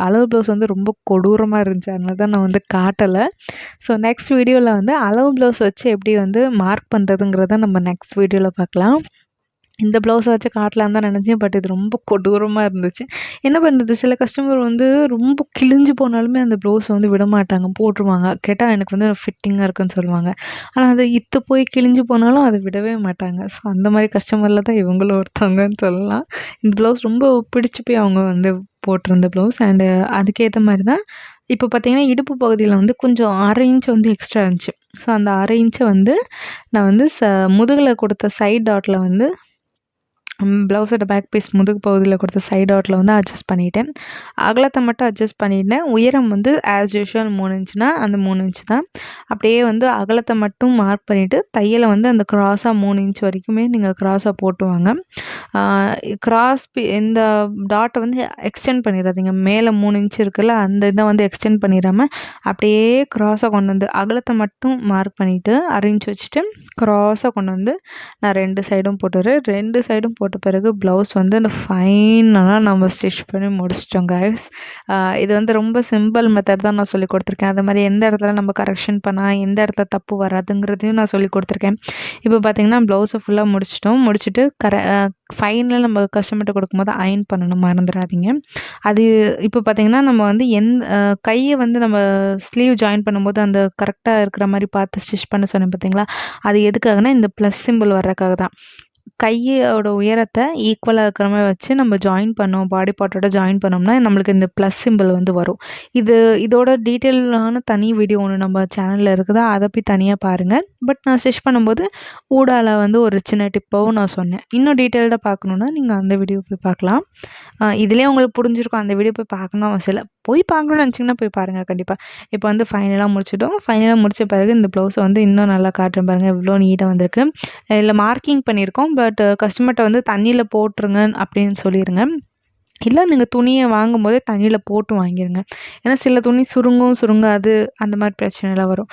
அளவு ப்ளவுஸ் வந்து ரொம்ப கொடூரமாக இருந்துச்சு, அதனால தான் நான் வந்து காட்டலை. ஸோ நெக்ஸ்ட் வீடியோவில் வந்து அளவு ப்ளவுஸ் வச்சு எப்படி வந்து மார்க் பண்ணுறதுங்கிறத நம்ம நெக்ஸ்ட் வீடியோவில் பார்க்கலாம். இந்த ப்ளவுஸை வச்சு காட்டலான்னு தான் நினச்சேன். பட் இது ரொம்ப கொடூரமாக இருந்துச்சு. என்ன பண்ணுறது, சில கஸ்டமர் வந்து ரொம்ப கிழிஞ்சு போனாலுமே அந்த ப்ளவுஸை வந்து விடமாட்டாங்க, போட்டுருவாங்க. கேட்டால் எனக்கு வந்து ஃபிட்டிங்காக இருக்குன்னு சொல்லுவாங்க. ஆனால் அது போய் கிழிஞ்சு போனாலும் அதை விடவே மாட்டாங்க. ஸோ அந்த மாதிரி கஸ்டமரில் தான் இவங்களும் ஒருத்தவங்கன்னு சொல்லலாம். இந்த ப்ளவுஸ் ரொம்ப பிடிச்சி போய் அவங்க வந்து போட்டிருந்த ப்ளவுஸ். அண்டு அதுக்கேற்ற மாதிரி தான் இப்போ பார்த்தீங்கன்னா இடுப்பு பகுதியில் வந்து கொஞ்சம் 1/2 இன்ச் வந்து எக்ஸ்ட்ரா இருந்துச்சு. ஸோ அந்த 1/2 இன்ச்சை வந்து நான் வந்து முதுகில் கொடுத்த சைட் டாட்டில் வந்து ப்ளவுஸோட பேக் பீஸ் முதுகு பகுதியில் கொடுத்த சைட் டாட்டில் வந்து அட்ஜஸ்ட் பண்ணிவிட்டேன். அகலத்தை மட்டும் அட்ஜஸ்ட் பண்ணிட்டேன். உயரம் வந்து ஆஸ் யூஷுவல் 3 இன்ச்சுனா அந்த 3 இன்ச்சு தான். அப்படியே வந்து அகலத்தை மட்டும் மார்க் பண்ணிவிட்டு தையலை வந்து அந்த க்ராஸாக 3 இன்ச் வரைக்குமே நீங்கள் க்ராஸாக போட்டுவாங்க. இந்த டாட்டை வந்து எக்ஸ்டெண்ட் பண்ணிடாதீங்க. மேலே 3 இன்ச் இருக்குல்ல, அந்த இதை வந்து எக்ஸ்டெண்ட் பண்ணிடாமல் அப்படியே க்ராஸாக கொண்டு வந்து அகலத்தை மட்டும் மார்க் பண்ணிவிட்டு 1/2 இன்ச் வச்சுட்டு க்ராஸாக கொண்டு வந்து நான் 2 சைடும் போட்டுறேன். 2 சைடும் போட்டு போட்ட பிறகு ப்ளவுஸ் வந்து ஃபைனலாக நம்ம ஸ்டிச் பண்ணி முடிச்சிட்டோம் கைஸ். இது வந்து ரொம்ப சிம்பிள் மெத்தட் தான் நான் சொல்லிக் கொடுத்துருக்கேன். அது மாதிரி எந்த இடத்துல நம்ம கரெக்ஷன் பண்ணால் எந்த இடத்துல தப்பு வராதுங்கிறதையும் நான் சொல்லிக் கொடுத்துருக்கேன். இப்போ பார்த்திங்கன்னா ப்ளவுஸை ஃபுல்லாக முடிச்சுட்டு ஃபைனலாக நம்ம கஸ்டமர்கிட்ட கொடுக்கும்போது அயர்ன் பண்ணணும், மறந்துடாதீங்க. அது இப்போ பார்த்திங்கன்னா நம்ம வந்து கையை வந்து நம்ம ஸ்லீவ் ஜாயின் பண்ணும்போது அந்த கரெக்டாக இருக்கிற மாதிரி பார்த்து ஸ்டிச் பண்ண சொன்னேன் பார்த்திங்களா, அது எதுக்காகனா இந்த ப்ளஸ் சிம்பிள் வர்றதுக்காக தான். கையோட உயரத்தை ஈக்குவலாக இருக்கிற மாதிரி வச்சு நம்ம ஜாயின் பண்ணோம், பாடி பார்ட்டோட ஜாயின் பண்ணோம்னா நம்மளுக்கு இந்த ப்ளஸ் சிம்பிள் வந்து வரும். இதோட டீட்டெயிலான தனி வீடியோ ஒன்று நம்ம சேனலில் இருக்குதா, அதை போய் தனியாக பாருங்கள். பட் நான் ஸ்டிச் பண்ணும்போது ஊடால வந்து ஒரு சின்ன டிப்பாகவும் நான் சொன்னேன். இன்னும் டீட்டெயில்டாக பார்க்கணுன்னா நீங்கள் அந்த வீடியோ போய் பார்க்கலாம். இதுலேயே உங்களுக்கு புரிஞ்சிருக்கும், அந்த வீடியோ போய் பார்க்கணும் அவசியம் இல்லை. போய் பார்க்கணும்னு நினச்சிங்கன்னா போய் பாருங்கள் கண்டிப்பாக. இப்போ வந்து ஃபைனலாக முடிச்சிட்டோம். ஃபைனலாக முடித்த பிறகு இந்த ப்ளவுஸை வந்து இன்னும் நல்லா காட்டுறேன் பாருங்கள், எவ்வளோ நீட்டாக வந்திருக்கு. இதில் மார்க்கிங் பண்ணியிருக்கோம். பட் கஸ்டமர்கிட்ட வந்து தண்ணியில் போட்டுருங்க அப்படின்னு சொல்லிடுங்க. இல்லை நீங்கள் துணியை வாங்கும்போதே தண்ணியில் போட்டு வாங்கிடுங்க. ஏன்னா சில துணி சுருங்காது, அந்த மாதிரி பிரச்சனைலாம் வரும்.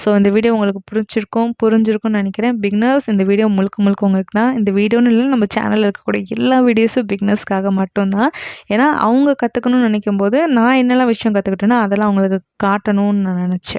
ஸோ இந்த வீடியோ உங்களுக்கு புரிஞ்சிருக்கும்னு நினைக்கிறேன். பிகினர்ஸ், இந்த வீடியோ முழுக்க உங்களுக்கு தான். இந்த வீடியோன்னு இல்லை, நம்ம சேனலில் இருக்கக்கூடிய எல்லா வீடியோஸும் பிகினர்ஸ்க்காக மட்டும்தான். ஏன்னா அவங்க கற்றுக்கணும்னு நினைக்கும் போது நான் என்னெல்லாம் விஷயம் கற்றுக்கிட்டேனோ அதெல்லாம் அவங்களுக்கு காட்டணும்னு நான் நினச்சேன்.